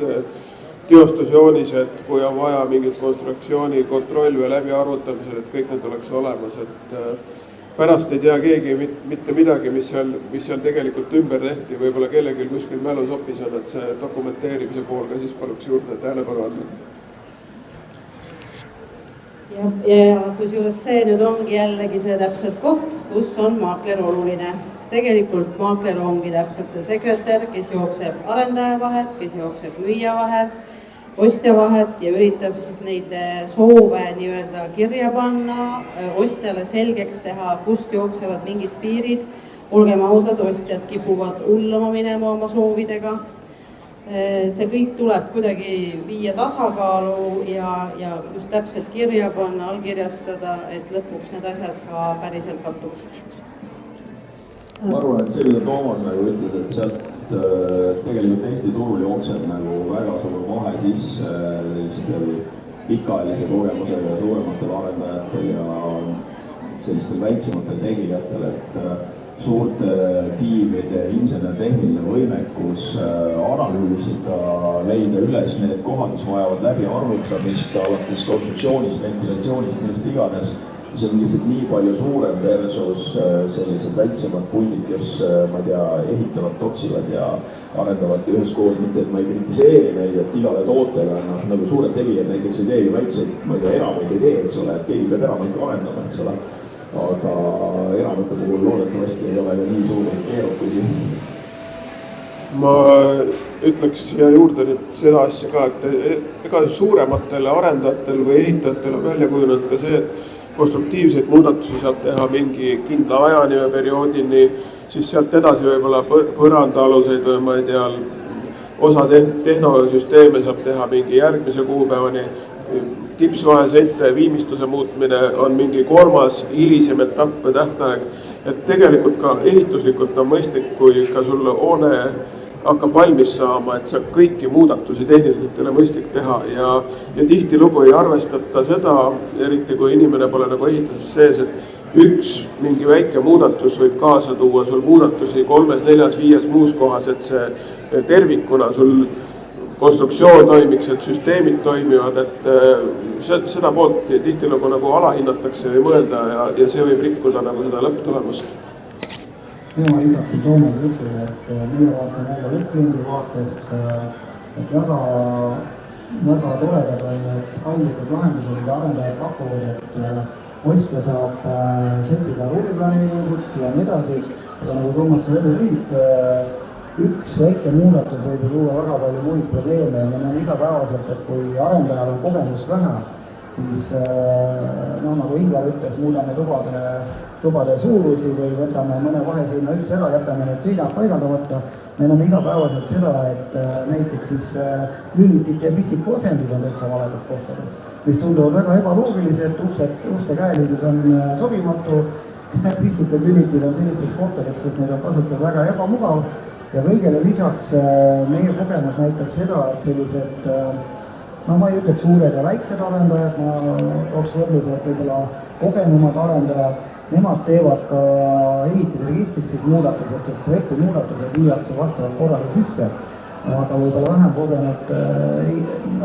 teostusjoonised, kui on vaja mingit konstruktsiooni kontroll või läbiarvutamisel, et kõik need oleks olemas, et pärast ei tea keegi mitte midagi, mis seal tegelikult ümber tehti, võib-olla kellelgi kuskil mälus opis on, et see dokumenteerimise pool ka siis paluks juurde tähelepanu andma.
Ja kusjuures see nüüd ongi jällegi see täpselt koht, kus on maakler oluline. Sest tegelikult maakler ongi täpselt see sekretär, kes jookseb arendaja vahet, kes jookseb müüja vahet, ostja vahet ja üritab siis neid soove nii-öelda kirja panna, ostjale selgeks teha, kust jooksevad mingid piirid. Olgem ausad, ostjad kipuvad hullama minema oma soovidega. See kõik tuleb kuidagi viia tasakaalu ja just täpselt kirja panna, allkirjastada, et lõpuks need asjad ka päriselt kattuks.
Ma arvan, et see, mida Toomas nagu ütles, et sealt tegelikult Eesti turul jookseb nagu väga suur vahe sisse sellistel pikaajalise kogemusega ja suurematel arendajatel ja sellistel väiksematel tegijatel, et suurte tiimide insener-tehniline võimekus analüüsida, leida üles need kohad, mis vajavad läbi arvutamist, alates konstruktsioonist, ventilatsioonist, millest iganes. See on lihtsalt nii palju suurem versus sellised väiksemad pundid, kes, ma ei tea, ehitavad, toksivad ja arendavad üheskoos, mitte et ma ei kritiseeri neid, et igale tootega nagu suured tegijad näiteks ei tee ju väikseid, ma ei tea, eramaid ei tee, eks ole, et keegi peab eramaid ka arendama, eks ole. Aga eramute puhul loodetavasti ei ole ka nii suuri keerukusi.
Ma ütleks siia juurde nüüd seda asja ka, et ega suurematel arendajatel või ehitajatel on välja kujunenud ka see, et konstruktiivseid muudatusi saab teha mingi kindla ajani või perioodini, siis sealt edasi võib-olla põrandaaluseid või ma ei tea, osa tehnosüsteeme saab teha mingi järgmise kuupäevani, kipsvaheseinte viimistluse muutmine on mingi kolmas hilisem etapp või tähtaeg, et tegelikult ka ehituslikult on mõistlik, kui ka sulle hoone hakkab valmis saama, et sa kõiki muudatusi tehniliselt ei ole mõistlik teha ja tihtilugu ei arvestata seda, eriti kui inimene pole nagu ehituses sees, et üks mingi väike muudatus võib kaasa tuua sul muudatusi 3, 4, 5 muus kohas, et see tervikuna sul konstruktsioon toimiks, et süsteemid toimivad, et seda poolt tihtilugu nagu alahinnatakse või mõelda ja see võib rikkuda nagu seda lõpptulemust.
Ma lisaksin Toomase jutule, et meie vaatame jälle lõppliendi vaatest, et väga toredad on need paindlikud lahendused, mida arendajad pakuvad, et ostja saab setida ruumiplaneeringut ja nii edasi, aga nagu Toomas veel nüüd, üks väike muudatus võib luua väga palju muid probleeme ja me näeme igapäevaselt, et kui arendajal on kogemust vähe, siis nagu Ingvar ütles, muudame tubade suurusi või võtame mõne vaheseina üldse ära, jätame need seinad paigaldamata me näeme igapäevaselt seda, et näiteks siis lülitit ja pistikuasendid on täitsa valedes kohtades, mis tunduvad väga ebaloogilised, uste käelisus on sobimatu, pistikud lülitid on sellistes kohtades, kus neid on kasutada väga ebamugav ja kõigele lisaks meie kogemus näitab seda, et sellised no ma ei ütleks suured ja väiksed arendajad, ma tooks võrdlused võib-olla kogenumad arendajad, nemad teevad ka ehitusregistrisse muudatused, sest projekti muudatused viiakse vastavalt korrale sisse, aga võib-olla vähem kogenud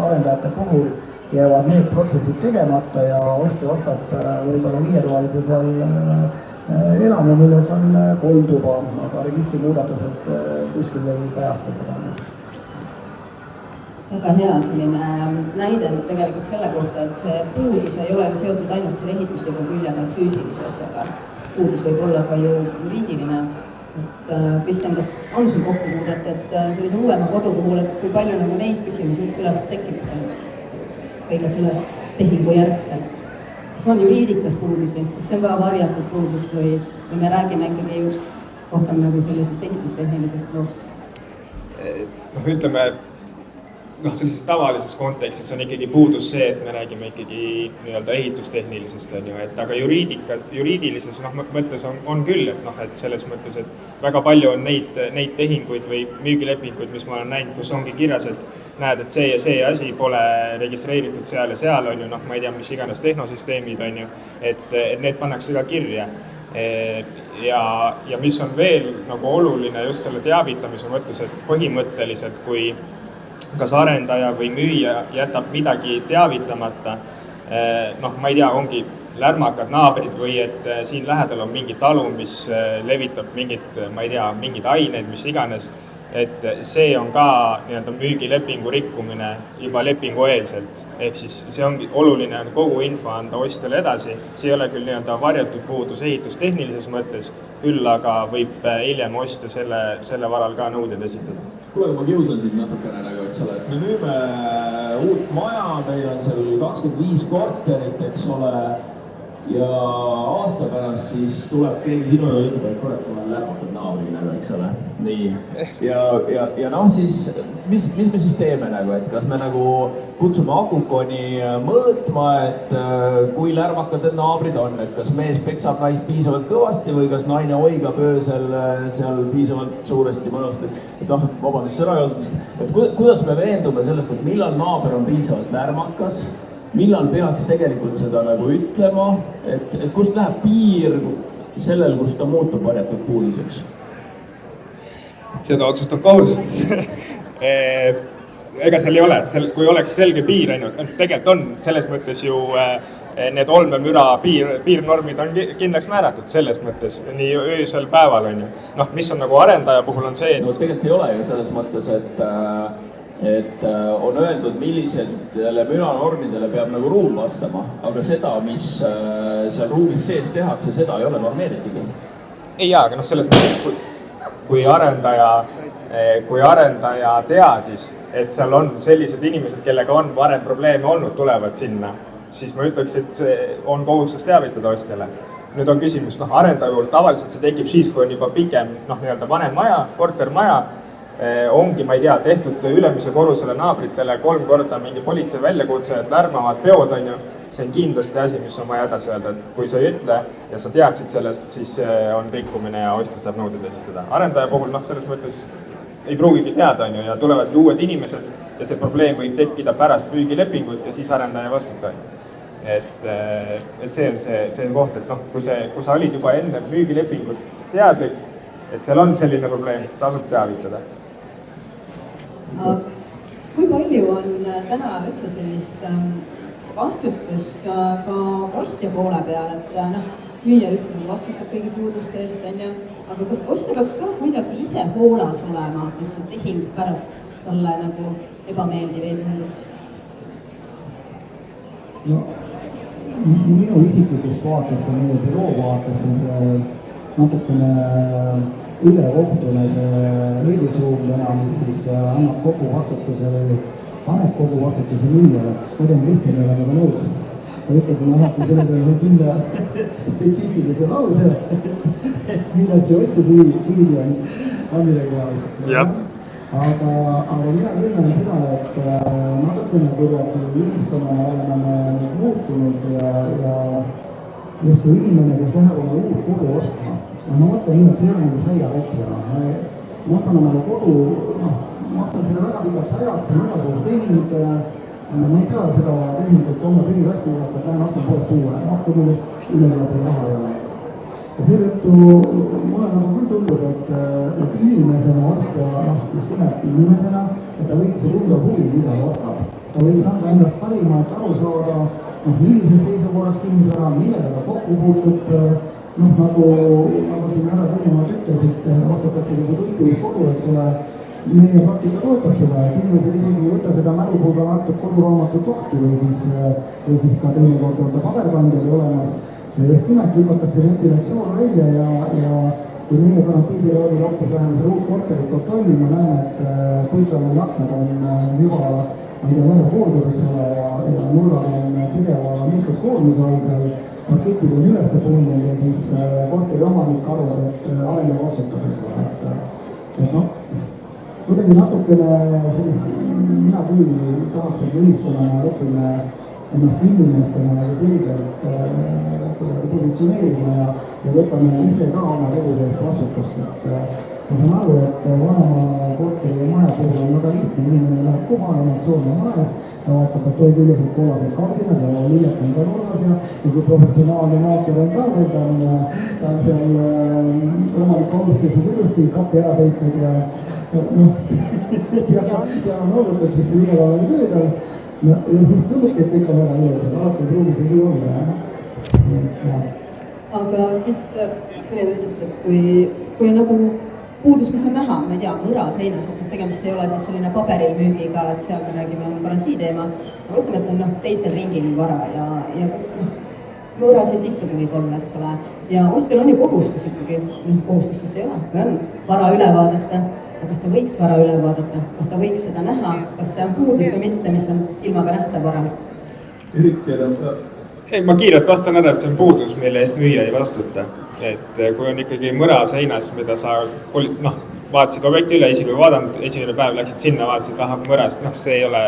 arendajate puhul jäävad need protsessid tegemata ja ostja ostab võib-olla 5-toalise seal elamu, milles on 3 tuba, aga registri muudatused kuskil ei kajasta seda.
Väga hea selline näide tegelikult selle kohta, et see puudus ei ole ju seotud ainult selle ehitusliku küljega füüsilise asjaga. Puudus võib olla ka ju juriidiline. Kristjan, kas on sul kokkupuudet, et sellise uuema kodu puhul, et kui palju nagu neid küsimusi üles tekib kõige selle tehingu järgselt? Kas on juriidikas puudusi? Kas see on ka varjatud puudus või me räägime ikkagi ju rohkem nagu sellisest ehitustehnilisest loost?
Ütleme, sellises tavalises kontekstis on ikkagi puudus see, et me räägime ikkagi nii-öelda ehitustehnilisest, aga juriidilises mõttes on küll, et selles mõttes, et väga palju on neid tehinguid või müügilepinguid, mis ma olen näinud, kus ongi kirjas, et näed, et see ja see asi pole registreeritud seal ja seal, ma ei tea, mis iganes tehnosüsteemid, et need pannakse ka kirja. Ja mis on veel nagu oluline just selle teavitamise mõttes, et põhimõtteliselt, kui kas arendaja või müüja jätab midagi teavitamata, ma ei tea, ongi lärmakad naabrid või et siin lähedal on mingi talu, mis levitab mingid ained, mis iganes, et see on ka nii-öelda müügilepingu rikkumine juba lepingueelselt. Ehk siis see ongi oluline kogu info anda ostjale edasi, see ei ole küll nii-öelda varjatud puudus ehitustehnilises mõttes, küll aga võib hiljem ostja selle varal ka nõuded esitada.
Kuule, ma kiusan sind natukene eks ole, et me müüme uut maja, meil on seal 25 korterit, eks ole, ja aasta pärast siis tuleb keegi sinu ja ütleb, et kurat, ma olen läpatud naabri, eks ole. Nii, ja siis, mis me siis teeme, et kas me kutsume Agukoni mõõtma, et kui lärmakad need naabrid on, et kas mees peksab naist piisavalt kõvasti või kas naine oigab öösel seal piisavalt suuresti mõnust, et vabandust sõna kasutust, et kuidas me veendume sellest, et millal naaber on piisavalt lärmakas, millal peaks tegelikult seda ütlema, et kust läheb piir sellel, kus ta muutub varjatud puuduseks?
Seda otsustab kohus. Ega seal ei ole, kui oleks selge piir, tegelikult on selles mõttes ju need olmemüra piirnormid on kindlaks määratud selles mõttes, nii öösel päeval on ju. Mis on arendaja puhul on see, et...
Tegelikult ei ole ju selles mõttes, et on öeldud, millisele müranormidele peab ruum vastama, aga seda, mis seal ruumis sees tehakse, seda ei ole normeeritud.
Ei jaa, aga selles mõttes, kui arendaja teadis, et seal on sellised inimesed, kellega on varem probleeme olnud, tulevad sinna, siis ma ütleks, et see on kohustus teavitada ostjale. Nüüd on küsimus, arendaja juhul tavaliselt see tekib siis, kui on juba pikem vanem maja, kortermaja, ongi, ma ei tea, tehtud ülemise korrusele naabritele 3 korda mingi politsei väljakutse, et lärmavad peod on ju, see on kindlasti asi, mis on vaja edasi öelda, et kui sa ei ütle ja sa teadsid sellest, siis on rikkumine ja ostja saab nõuded esitada. Arendaja puhul selles mõttes ei pruugigi teada on ju ja tulevad uued inimesed ja see probleem võib tekkida pärast müügilepingut ja siis arendaja vastuta. Et see on see koht, et kui sa olid juba enne müügilepingut teadlik, et seal on selline probleem, tasub teavitada.
Kui palju on täna üldse sellist vastutust ka ostja poole peal, et müüja just vastutab kõigi puuduste eest, aga kas ostja peaks ka kuidagi ise hoolas olema, et see tehing pärast talle ebameeldiv ei tunduks?
Minu isiklikust vaatest ja minu büroo vaatest on see natukene ülekohtune see õigusruum täna, mis siis annab kogu vastutuse või paneb kogu vastutuse müüjale. Kuidagi Kristjan ei ole nõus. Ta ütleb, et ma alati selle peale kindla spetsiifilise lause, millal see ostja süüdi on. on midagi vaja lihtsalt. aga mina tunnen seda, et natukene kuidagi ühiskonnana oleme muutunud ja justkui inimene, kes läheb oma uut kodu ostma. Ma mõtlen nii, et see ei ole nagu saiaväksena. Ma ostan oma kodu, ma ostan seda väga pikalt sajaks, see on väga suur tehing. Ma ei saa seda tehingut oma prügikasti juurde, et lähen ostan poolest uue. Kodulist ülekaabil raha ei ole. Ja seetõttu mulle nagu küll tundub, et inimesena osta, just nimelt inimesena, et ta võiks tunda huvi, mida ta ostab. Ta võiks anda endast parima, et aru saada, millises seisukorras kinnisvara, millega ta kokku puutub, nagu siin ära tõenäoliselt ütlesid, ostatakse ka see kõikumiskodu, eks ole, meie praktika toetab seda, et inimesed isegi võtta seda mälupuuga antud koduraamatut ohti või siis ka teinekord on ta paberkandjal olemas. Ja just nimelt lükatakse ventilatsioon välja ja kui meie karantiidirooli lõppes vähemalt uut korterit kontrolli, me näeme, et puitlane aknad on juba, ma ei tea, väga koordur, eks ole, ja nurgal on pideva mistuskoormuse all seal, parketid on üles puhunud ja siis korteri omanik arvab, et areneb vastutab, eks ole, et kuidagi natukene sellist, mina küll tahaks, et ühiskonnana õpime ennast inimestena nagu selgelt positsioneerima ja võtame ise ka oma tegude eest vastutust. Ma saan aru, et vanema korteri maja puhul on väga lihtne, inimene läheb kohale, emotsioon on majas, ta vaatab, et toid ülesed kollased kardinad ja lilled on ka nurgas ja kui professionaalne maaker on ka, ta on seal omalik kohustused ilusti kapi ära peitnud ja on olnud, et siis see üleval on tööd on. Ja siis tundubki, et kõik on väga ilusad, alati pruugis ei ole.
Aga siis selline lihtsalt, et kui on nagu puudus, mis on näha, ma ei tea, mõra seinas, et tegemist ei ole siis selline paberil müügiga, et seal me räägime garantii teema, aga ütleme, et on teisel ringil vara ja kas mõrasid ikkagi võib olla, eks ole, ja ostel on ju kohustus ikkagi, kohustustest ei ole, kui on vara üle vaadata. Kas ta võiks vara üle vaadata, kas ta võiks seda näha, kas see on puudus või mitte, mis on silmaga nähtav vara?
Ma kiirelt vastan ära, et see on puudus, mille eest müüja ei vastuta. Et kui on ikkagi mõra seinas, mida sa vaatasid objekti üle, isegi vaadanud, esimene päev läksid sinna, vaatasid vähem mõras, see ei ole,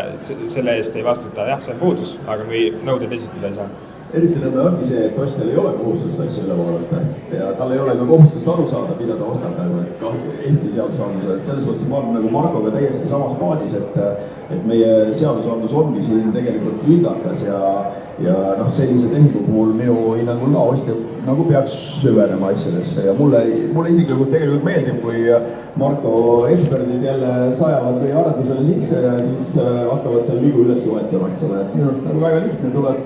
selle eest ei vastuta, jah, see on puudus, aga nõuded esitada ei saa.
Eriti nõnda ongi see, et ostel ei ole kohustust asju üle vaadata ja tal ei ole ka kohustust aru saada, mida ta ostab nagu, et Eesti seadusandlus, et selles mõttes ma olen nagu Markoga täiesti samas paadis, et meie seadusandlus ongi siin tegelikult lündakas ja sellise tehingu puhul minu hinnangul ka ostja nagu peaks süvenema asjadesse ja mulle isiklikult tegelikult meeldib, kui Marko eksperdid jälle sajavad meie arendusele sisse ja siis hakkavad seal vigu üles loetama, eks ole, et minu arust nagu väga lihtne tuleb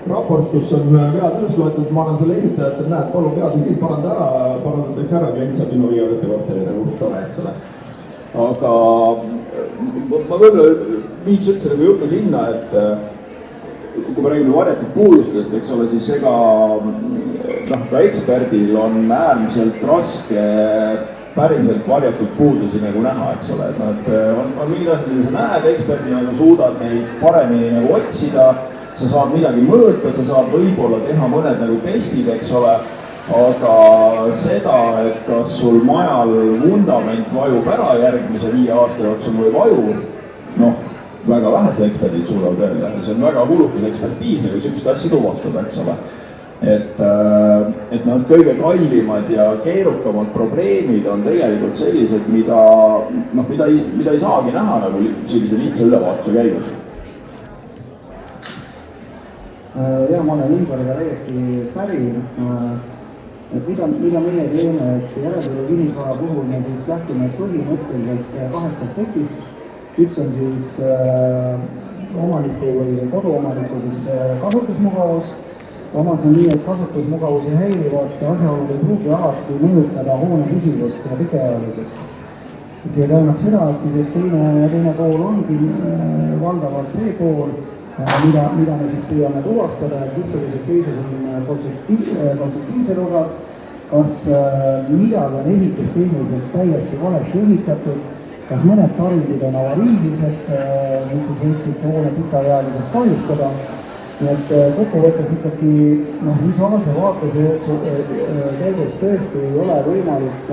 raport, kus on vead üles loetud, ma annan selle esitajat, et näed, palun vead ühid parandatakse ära, klient saab minu viiavõtte korteri nagu tore, eks ole. Aga ma võib-olla viiks üldse nagu jutu sinna, et kui me räägime varjatud puudustest, eks ole, siis ega ka eksperdil on äärmiselt raske päriselt varjatud puudusi nagu näha, eks ole, et on mingid asjad, mida sa näed eksperdina, aga suudad neid paremini nagu otsida, sa saad midagi mõõta, sa saad võib-olla teha mõned nagu testid, eks ole, aga seda, et kas sul majal vundament vajub ära järgmise 5 aasta jooksul või vajub, väga vähesed eksperdid suudavad öelda, see on väga kulukas ekspertiis, nagu sihukest asja tuvastada, eks ole. Et kõige kallimad ja keerukamad probleemid on tegelikult sellised, mida ei saagi näha nagu sellise lihtsa ülevaatuse käigus.
Ja ma olen Ingvariga täiesti päri, et mida meie teeme, et järeltulu kinnisvara puhul me siis lähtume põhimõtteliselt 8 aspektist. Üks on siis omaniku või koduomaniku siis kasutusmugavus. Samas on nii, et kasutusmugavusi häirivad asjaolud ei pruugi alati mõjutada hoone püsivust ja pikaajalisust. See tähendab seda, et siis teine pool ongi valdavalt see pool, mida me siis püüame tuvastada, et missuguses seisus on konstruktiivsed osad, kas midagi on ehitustehniliselt täiesti valesti ehitatud, kas mõned tarvidid on avariilised, mis siis võiksid hoone pikaajalisest kahjustada. Nii et kokkuvõttes ikkagi visuaalse vaatuse käigus tõesti ei ole võimalik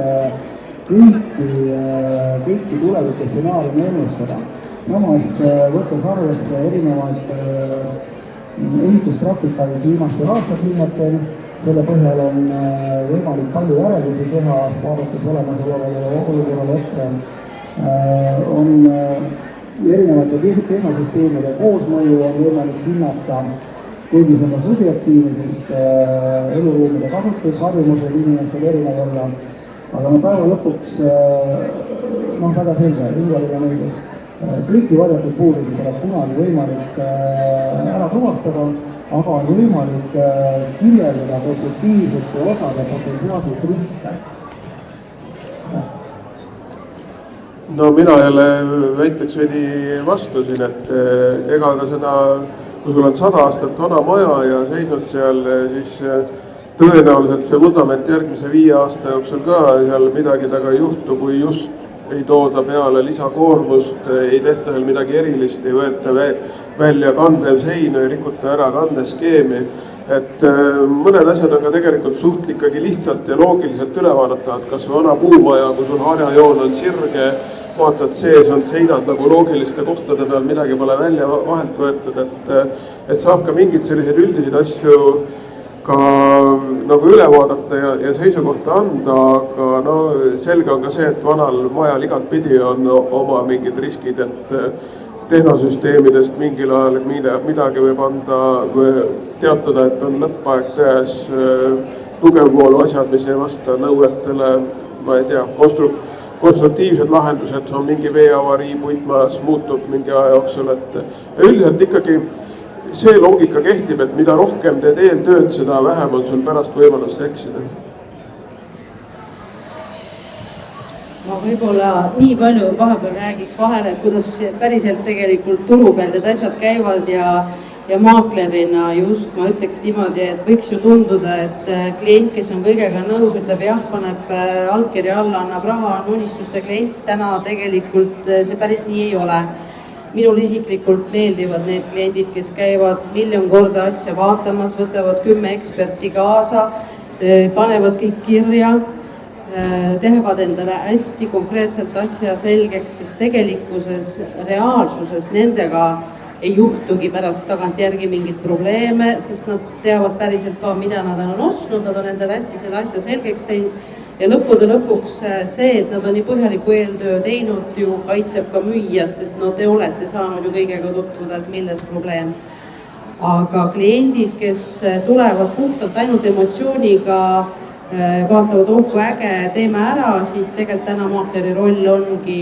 kõiki tulevikustsenaariume ennustada. Samas võttes arvesse erinevaid ehitustraffikaid viimastel aastakümnetel, selle põhjal on võimalik palju järeldusi teha, vaadates olemasolevale olukorrale otsa. On erinevate tehnosüsteemide koosmõju on võimalik hinnata, kuigi see on subjektiivne, sest eluruumide kasutusharjumused inimestel erinev olla. Aga päeva lõpuks väga selge, Ingvalil on õigus. Kõiki varjatud puudusi pole kunagi võimalik ära tuvastada, aga on võimalik kirjeldada konstruktiivsete osade potentsiaalseid riske.
No mina jälle väitleks veidi vastu siin, et ega ka seda, kui sul on 100 aastat vana maja ja seisnud seal, siis tõenäoliselt see vundament järgmise 5 aasta jooksul ka seal midagi taga ei juhtu, kui just ei tooda peale lisakoormust, ei tehta veel midagi erilist, ei võeta välja kandev sein, ei rikuta ära kandeskeemi. Et mõned asjad on ka tegelikult suht ikkagi lihtsalt ja loogiliselt üle vaadata, et kas vana puumaja, kui sul harjajoon on sirge, vaatad sees on seinad nagu loogiliste kohtade peal, midagi pole välja vahelt võetud, et saab ka mingid sellised üldiseid asju ka nagu üle vaadata ja seisukohta anda, aga selge on ka see, et vanal majal igat pidi on oma mingid riskid, et tehnosüsteemidest mingil ajal midagi võib anda, teatada, et on lõppaeg käes, tugevvoolu asjad, mis ei vasta nõuetele, ma ei tea, konstruktiivsed lahendused, on mingi veeavarii puitmajas, muutub mingi aja jooksul, et üldiselt ikkagi see loogika kehtib, et mida rohkem teed eeltööd, seda vähem on sul pärast võimalust eksida.
Ma võib-olla nii palju vahepeal räägiks vahele, et kuidas päriselt tegelikult turu peal need asjad käivad ja maaklerina just ma ütleks niimoodi, et võiks ju tunduda, et klient, kes on kõigega nõus, ütleb jah, paneb allkirja alla, annab raha, on unistuste klient, täna tegelikult see päris nii ei ole. Minul isiklikult meeldivad need kliendid, kes käivad 1 000 000 korda asja vaatamas, võtavad 10 eksperti kaasa, panevad kõik kirja, teevad endale hästi konkreetselt asja selgeks, sest tegelikkuses, reaalsuses nendega ei juhtugi pärast tagantjärgi mingid probleeme, sest nad teavad päriselt ka, mida nad on ostnud, nad on endale hästi selle asja selgeks teinud ja lõppude lõpuks see, et nad on nii põhjaliku eeltöö teinud, ju kaitseb ka müüjad, sest te olete saanud ju kõigega tutvuda, et milles probleem. Aga kliendid, kes tulevad puhtalt ainult emotsiooniga, vaatavad ohku äge, teeme ära, siis tegelikult täna maakleri roll ongi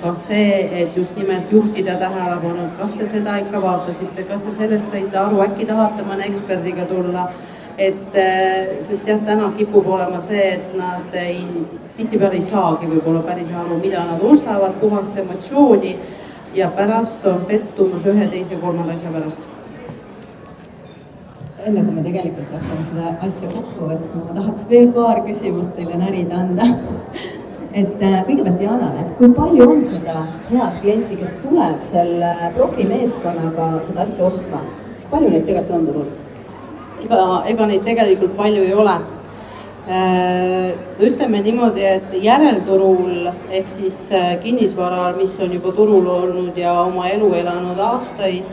ka see, et just nimelt juhtida tähelepanu, kas te seda ikka vaatasite, kas te sellest saite aru, äkki tahate mõne eksperdiga tulla. Sest jah, täna kipub olema see, et nad tihtipeale ei saagi võib-olla päris aru, mida nad ostavad, puhast emotsiooni ja pärast on pettumus ühe, teise, kolmanda asja pärast.
Enne kui me tegelikult hakkame seda asja kokku võtma, ma tahaks veel paar küsimust teile närida anda. Et kõigepealt Jaanale, et kui palju on seda head klienti, kes tuleb selle profimeeskonnaga seda asja ostma? Palju neid tegelikult on turul?
Ega neid tegelikult palju ei ole. Ütleme niimoodi, et järelturul ehk siis kinnisvaral, mis on juba turul olnud ja oma elu elanud aastaid,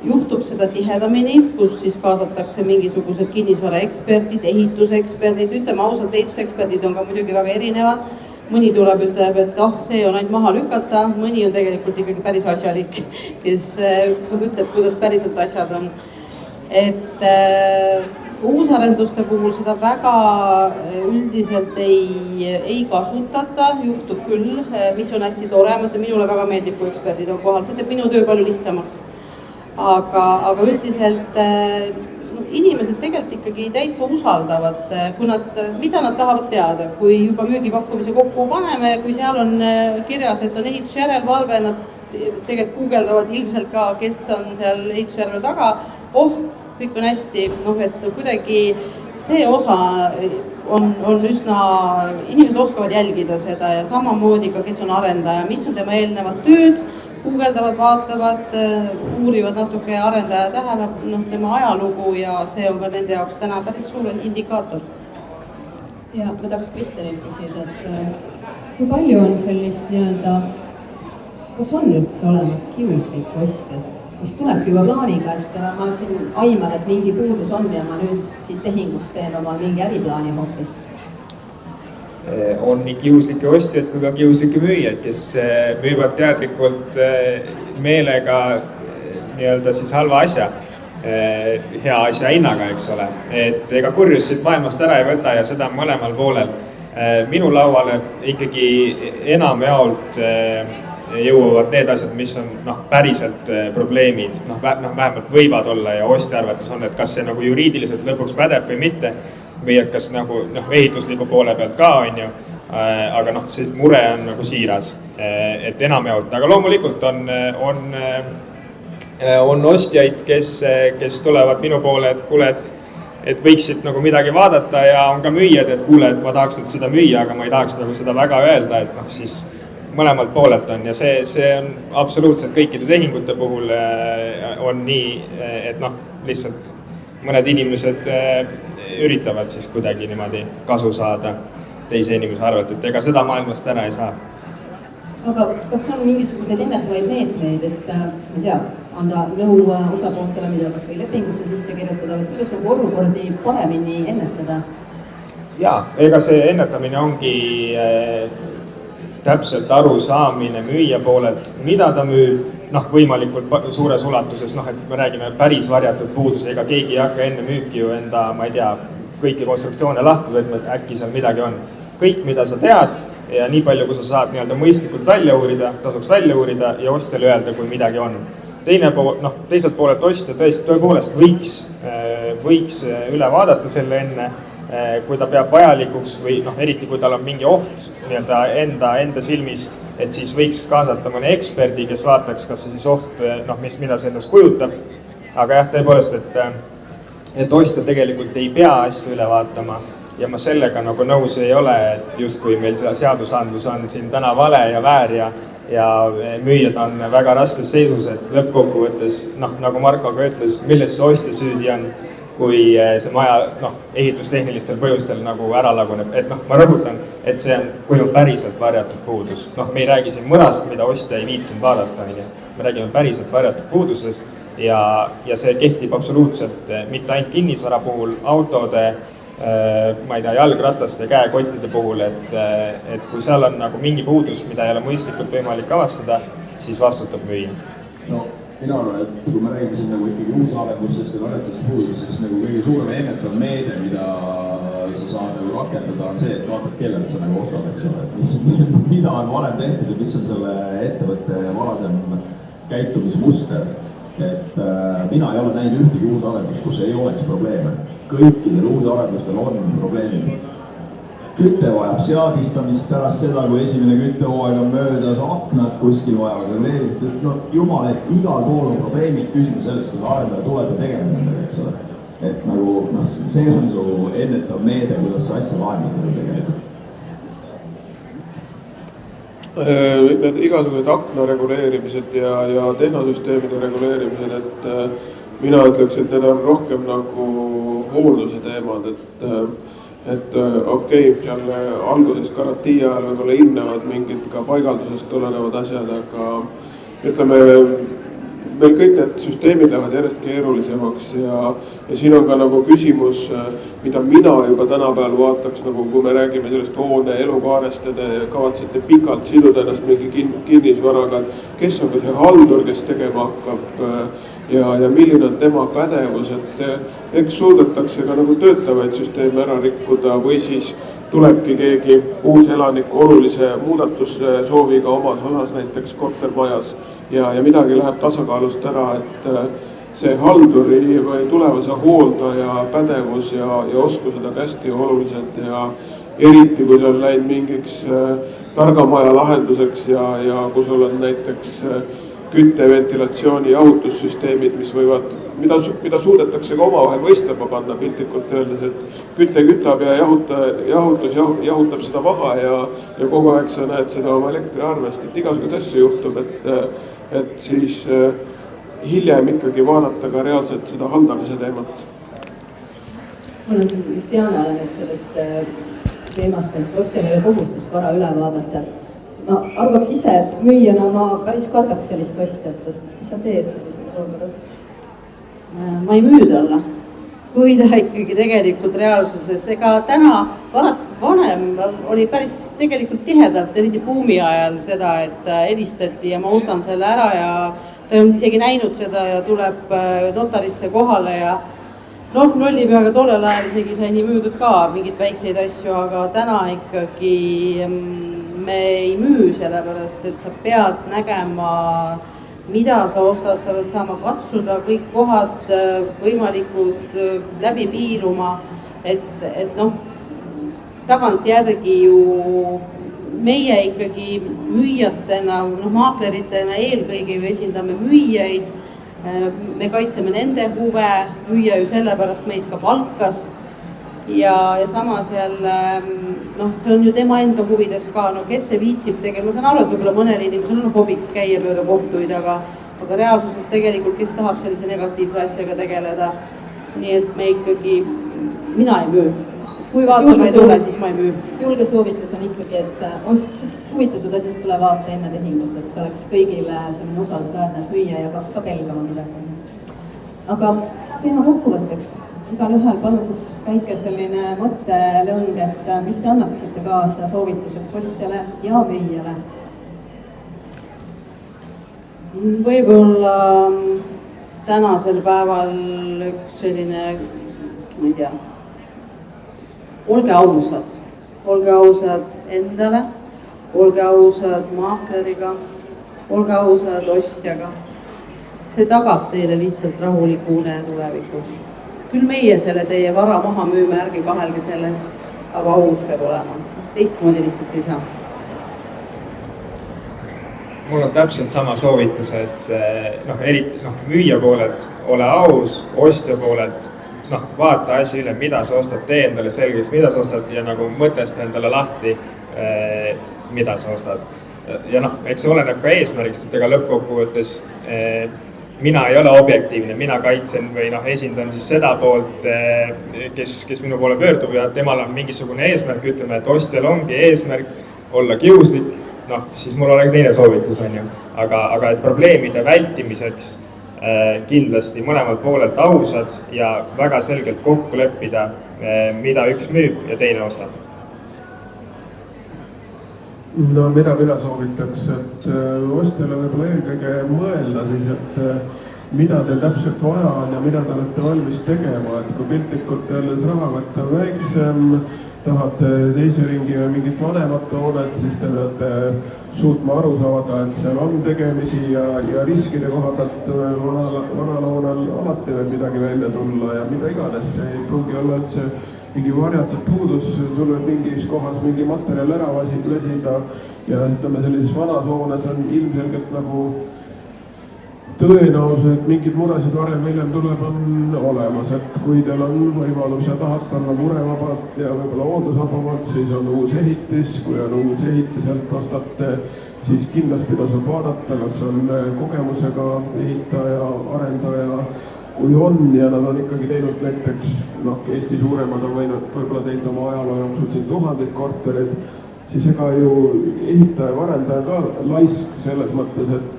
juhtub seda tihedamini, kus siis kaasatakse mingisugused kinnisvaraeksperdid, ehituseksperdid, ütleme ausalt, ehituseksperdid on ka muidugi väga erinevad. Mõni tuleb, ütleb, et see on ainult maha lükata, mõni on tegelikult ikkagi päris asjalik, kes ütleb, kuidas päriselt asjad on. Et uusarenduste puhul seda väga üldiselt ei kasutata, juhtub küll, mis on hästi tore, minule väga meeldib, kui eksperdid on kohal, see teeb minu töö palju lihtsamaks. Aga üldiselt inimesed tegelikult ikkagi täitsa usaldavad, mida nad tahavad teada, kui juba müügipakkumise kokku paneme, kui seal on kirjas, et on ehitusjärelevalve, nad tegelikult guugeldavad ilmselt ka, kes on seal ehitusjärelevalve taga, kõik on hästi, et kuidagi see osa on üsna, inimesed oskavad jälgida seda ja samamoodi ka, kes on arendaja, mis on tema eelnevad tööd, guugeldavad, vaatavad, uurivad natuke arendaja tema ajalugu ja see on ka nende jaoks täna päris suur indikaator.
Ja ma tahaks Kristjanilt küsida, et kui palju on sellist nii-öelda, kas on üldse olemas kiuslik ost, et mis tulebki juba plaaniga, et ma siin aiman, et mingi puudus on ja ma nüüd siit tehingust teen oma mingi äriplaani hoopis?
On nii kiuslikke ostjaid kui ka kiuslikke müüjaid, kes müüvad teadlikult meelega nii-öelda siis halva asja, hea asja hinnaga, eks ole. Et ega kurjus siit maailmast ära ei võta ja seda mõlemal poolel. Minu lauale ikkagi enamjaolt jõuavad need asjad, mis on päriselt probleemid, vähemalt võivad olla ja ostja arvates on, et kas see nagu juriidiliselt lõpuks pädeb või mitte, või et kas nagu ehitusliku poole pealt ka on ju, aga see mure on nagu siiras, et enamjaolt, aga loomulikult on ostjaid, kes tulevad minu poole, et kuule, et võiksid nagu midagi vaadata ja on ka müüjad, et kuule, et ma tahaks seda müüa, aga ma ei tahaks nagu seda väga öelda, et siis mõlemalt poolelt on ja see on absoluutselt kõikide tehingute puhul on nii, et lihtsalt mõned inimesed üritavad siis kuidagi niimoodi kasu saada teise inimese arvelt, et ega seda maailmast ära ei saa.
Aga kas on mingisuguseid ennetavaid meetmeid, et ma ei tea, anda nõu osapooltele, mida kas või lepingusse sisse kirjutada, või kuidas nagu olukordi paremini ennetada? Jaa,
ega see ennetamine ongi täpselt arusaamine müüja poolelt, mida ta müüb, võimalikult suures ulatuses, et me räägime päris varjatud puudus, ega keegi ei hakka enne müüki ju enda, ma ei tea, kõiki konstruktsioone lahti võtma, et äkki seal midagi on. Kõik, mida sa tead ja nii palju, kui sa saad nii-öelda mõistlikult välja uurida, tasuks välja uurida ja ostjale öelda, kui midagi on. Teiselt poolelt ostja tõepoolest võiks üle vaadata selle enne, kui ta peab vajalikuks või eriti kui tal on mingi oht nii-öelda enda silmis, et siis võiks kaasata mõne eksperdi, kes vaataks, kas see siis oht, mida see endast kujutab. Aga jah, tõepoolest, et ostja tegelikult ei pea asja üle vaatama ja ma sellega nagu nõus ei ole, et justkui meil seadusandlus on siin täna vale ja väär ja müüjad on väga raskes seisus, et lõppkokkuvõttes, nagu Marko ka ütles, milles see ostja süüdi on, kui see maja ehitustehnilistel põhjustel nagu ära laguneb. Et ma rõhutan, et see on, kui on päriselt varjatud puudus. Me ei räägi siin mõrast, mida ostja ei viitsinud vaadata. Me räägime päriselt varjatud puudusest ja see kehtib absoluutselt mitte ainult kinnisvara puhul, autode, ma ei tea, jalgrataste, käekottide puhul, et kui seal on nagu mingi puudus, mida ei ole mõistlikult võimalik avastada, siis vastutab müüja.
Mina arvan, et kui me räägime siin nagu ikkagi uusarendustest ja varjatusest puudust, siis nagu kõige suurem ennetav meede, mida sa saad nagu rakendada, on see, et vaatad, kellelt sa nagu ostad, eks ole, et mida on varem tehtud ja mis on selle ettevõtte varasem käitumismuster. Et mina ei ole näinud ühtegi uusarendust, kus ei oleks probleeme. Kõikidel uusarendustel on probleemid. Kütte vajab seadistamist pärast seda, kui esimene küttehooaeg on möödas, aknad kuskil vajavad renoveeritud. Jumal, et igal pool on probleemid, küsimus sellest, kui arendaja tuleb ja tegema nendega, eks ole. Et nagu, see on su ennetav meede, kuidas see asja lahendada tegelikult.
Need igasugused akna reguleerimised ja tehnosüsteemide reguleerimised, et mina ütleks, et need on rohkem nagu hoolduse teemad, et okei, seal alguses garantii ajal võib-olla ilmnevad mingid ka paigaldusest tulenevad asjad, aga ütleme, meil kõik need süsteemid lähevad järjest keerulisemaks ja siin on ka nagu küsimus, mida mina juba tänapäeval vaataks, nagu kui me räägime sellest hoone elukaarest ja te kavatsete pikalt siduda ennast mingi kinnisvaraga, kes on ka see haldur, kes tegema hakkab ja milline on tema pädevus, et eks suudetakse ka nagu töötavaid süsteeme ära rikkuda või siis tulebki keegi uus elanik olulise muudatuse sooviga omas osas näiteks kortermajas ja midagi läheb tasakaalust ära, et see halduri või tulevase hooldaja pädevus ja oskused on hästi olulised ja eriti kui see on läinud mingiks targamaja lahenduseks ja kui sul on näiteks kütte, ventilatsiooni, jahutussüsteemid, mis võivad, mida suudetakse ka omavahel võistlema panna piltlikult öeldes, et küte kütab ja jahutus jahutab seda maha ja kogu aeg sa näed seda oma elektriarvest, et igasugused asju juhtub, et siis hiljem ikkagi vaadata ka reaalselt seda haldamise teemat.
Mul on siin Dianale nüüd sellest teemast, et ostjal ei ole kohustust vara üle vaadata. Ma arvaks ise, et müüjana ma päris kardaks sellist ostjat, et mis sa teed sellises olukorras?
Ma ei müü talle, kui ta ikkagi tegelikult reaalsuses, ega täna vanem oli päris tegelikult tihedalt, eriti buumi ajal seda, et helistati ja ma ostan selle ära ja ta ei olnud isegi näinud seda ja tuleb notarisse kohale ja nolli peaga tollel ajal isegi sai nii müüdud ka mingid väikseid asju, aga täna ikkagi me ei müü sellepärast, et sa pead nägema, mida sa ostad, sa pead saama katsuda kõik kohad võimalikud läbi piiruma, et tagantjärgi ju meie ikkagi müüjatena, maakleritena eelkõige ju esindame müüjaid, me kaitseme nende huve, müüja ju sellepärast meid ka palkas ja samas jälle, see on ju tema enda huvides ka, kes see viitsib tegelikult, ma saan aru, et võib-olla mõnel inimesel on hobiks käia mööda kohtuid, aga reaalsuses tegelikult, kes tahab sellise negatiivse asjaga tegeleda, nii et me ikkagi, mina ei müü. Kui vaatama ei tule, siis ma ei müü.
Julge soovitus on ikkagi, et huvitatud asjast tule vaata enne tehingut, et see oleks kõigile selline osalusväärne, et müüja ja peaks ka pelgama midagi. Aga teema kokkuvõtteks, igal ühel palun siis väike selline mõttelõng, et mis te annataksite kaasa soovituseks ostjale ja müüjale?
Võib-olla tänasel päeval üks selline, ma ei tea, olge ausad endale, olge ausad maakleriga, olge ausad ostjaga. See tagab teile lihtsalt rahuliku une tulevikus. Küll meie selle teie vara maha müüme, ärge kahelge selles, aga aus peab olema. Teistmoodi lihtsalt ei saa.
Mul on täpselt sama soovitus, et müüja poolelt ole aus, ostja poolelt vaata asi üle, mida sa ostad, tee endale selgeks, mida sa ostad ja mõtesta endale lahti, mida sa ostad. Ja eks see oleneb ka eesmärgist, et ega lõppkokkuvõttes mina ei ole objektiivne, mina kaitsen või esindan siis seda poolt, kes minu poole pöördub ja temal on mingisugune eesmärk, ütleme, et ostjal ongi eesmärk olla kiuslik, siis mul oleks teine soovitus, on ju. Aga et probleemide vältimiseks kindlasti mõlemalt poolelt ausad ja väga selgelt kokku leppida, mida üks müüb ja teine ostab.
Mida mina soovitaks, et ostjale võib-olla eelkõige mõelda siis, et mida teil täpselt vaja on ja mida te olete valmis tegema, et kui piltlikult öeldes rahakott on väiksem, tahate teise ringi või mingit vanemat toonet, siis te peate suutma aru saada, et seal on tegemisi ja riskide koha pealt vanaloonal alati võib midagi välja tulla ja mida iganes. See ei pruugi olla üldse mingi varjatud puudus, sul võib mingis kohas mingi materjal ära väsida ja ütleme sellises vanas hoones on ilmselgelt tõenäosus, et mingid muresid varem hiljem tuleb, on olemas, et kui teil on võimalus ja tahate olla murevabalt ja võib-olla hooldusvabamalt, siis on uus ehitis, kui on uus ehitiselt ostate, siis kindlasti tasub vaadata, kas on kogemusega ehitaja, arendaja, kui on ja nad on ikkagi teinud näiteks, Eesti suuremad on võinud võib-olla teinud oma ajaloo jooksul siin 1000 korterid, siis ega ju ehitaja või arendaja ka laisk selles mõttes, et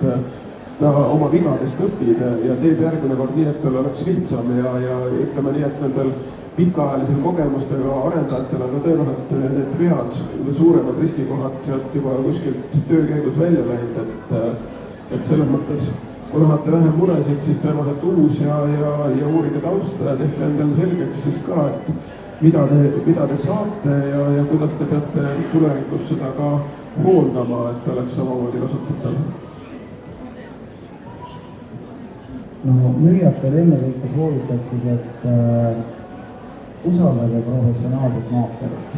ta oma vigadest õpib ja teeb järgmine kord nii, et tal oleks lihtsam ja ütleme nii, et nendel pikaajalisel kogemustega arendajatel on tõenäoliselt need vead või suuremad riskikohad sealt juba kuskilt töö käigus välja läinud, et selles mõttes, kui tahate vähem muresid, siis tõenäoliselt uus ja uurige tausta ja tehke endale selgeks siis ka, et mida te saate ja kuidas te peate tulevikus seda ka hooldama, et oleks samamoodi kasutatav.
Müüjatele ennekõike soovitaks siis, et usaldage professionaalset maaklerit.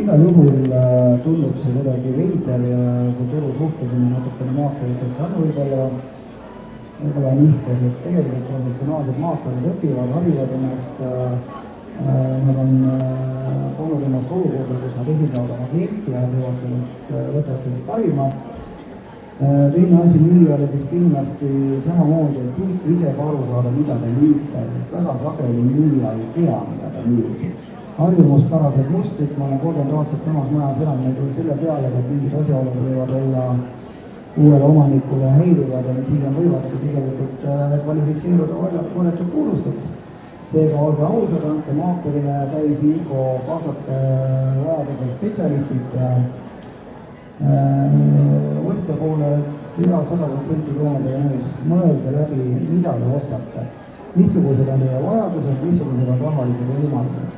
Igal juhul tundub see kuidagi veider ja see turusuhtumine natukene maakleritesse on võib-olla nihkes, et tegelikult professionaalsed maaklerid õpivad, harivad ennast, nad on olnud ennast olukorda, kus nad esindavad oma klienti ja võtavad sellest parima. Teine asi müüjale siis kindlasti samamoodi, et püüdke ise ka aru saada, mida te müüte, sest väga sageli müüja ei tea, mida ta müüb. harjumuspärased mustrid, ma olen 30 aastat samas majas elanud, ma ei tule selle peale, et mingid asjaolud võivad olla uuele omanikule häirivad ja mis hiljem võivadki tegelikult kvalifitseeruda võetud kuulusteks. Seega olge ausad, andke maaklerile täisinfo, kaasate vajadusel spetsialistid, ostja poole üle 100% toomade nõus, mõelge läbi, mida te ostate, missugused on teie vajadused, missugused on rahalised võimalused.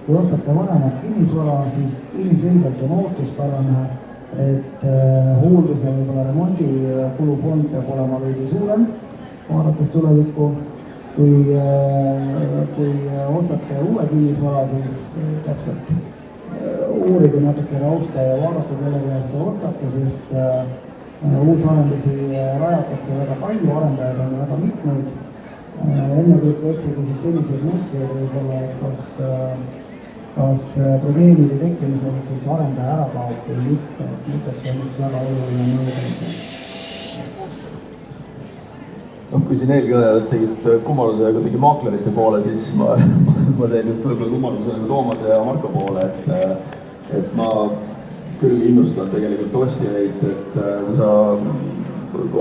Kui ostate vanemat kinnisvara, siis ilmselgelt on ootuspärane, et hoolduse võib-olla remondi kulufond peab olema veidi suurem, vaadates tulevikku. Kui ostate uue kinnisvara, siis täpselt uurige natuke rausta ja vaadata, kelle käest te ostate, sest uusarendusi rajatakse väga palju, arendajaid on väga mitmeid. Ennekõike otsige siis selliseid mustreid võib-olla, kas probleemide tekkimisel siis arendaja ära kaob või mitte, et see on üks väga oluline mõõde.
Kui siin eelkõnelejad tegid kummaluse kuidagi maaklerite poole, siis ma teen just võib-olla kummaluse nagu Toomase ja Marko poole, et ma küll innustan tegelikult ostjaid, et kui sa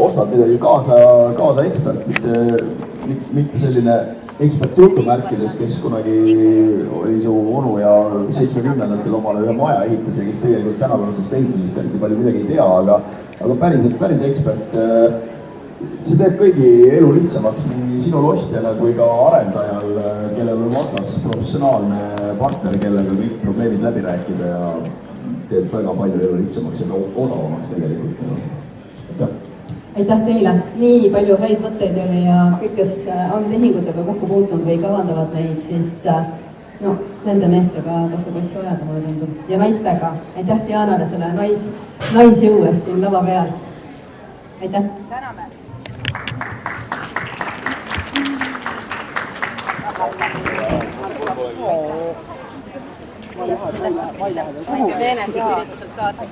ostad midagi kaasa ekspert, mitte selline ekspert jutumärkides, kes kunagi oli su onu ja 70-ndatel omale ühe maja ehitas ja kes tegelikult tänapäevasest ehitusest eriti palju midagi ei tea, aga päris ekspert. See teeb kõigi elu lihtsamaks nii sinul ostjana kui ka arendajal, kellel on vastas professionaalne partner, kellega kõik probleemid läbi rääkida ja teeb väga palju elu lihtsamaks ja ka odavamaks tegelikult.
Aitäh teile, nii palju häid mõtteid oli ja kõik, kes on tehingutega kokku puutunud või kavandavad neid, siis nende meestega tasub asju ajada, mulle tundub, ja naistega. Aitäh Dianale selle naisjõu eest siin lava peal. Aitäh! Täname! Saime enesekirjutuselt kaasa.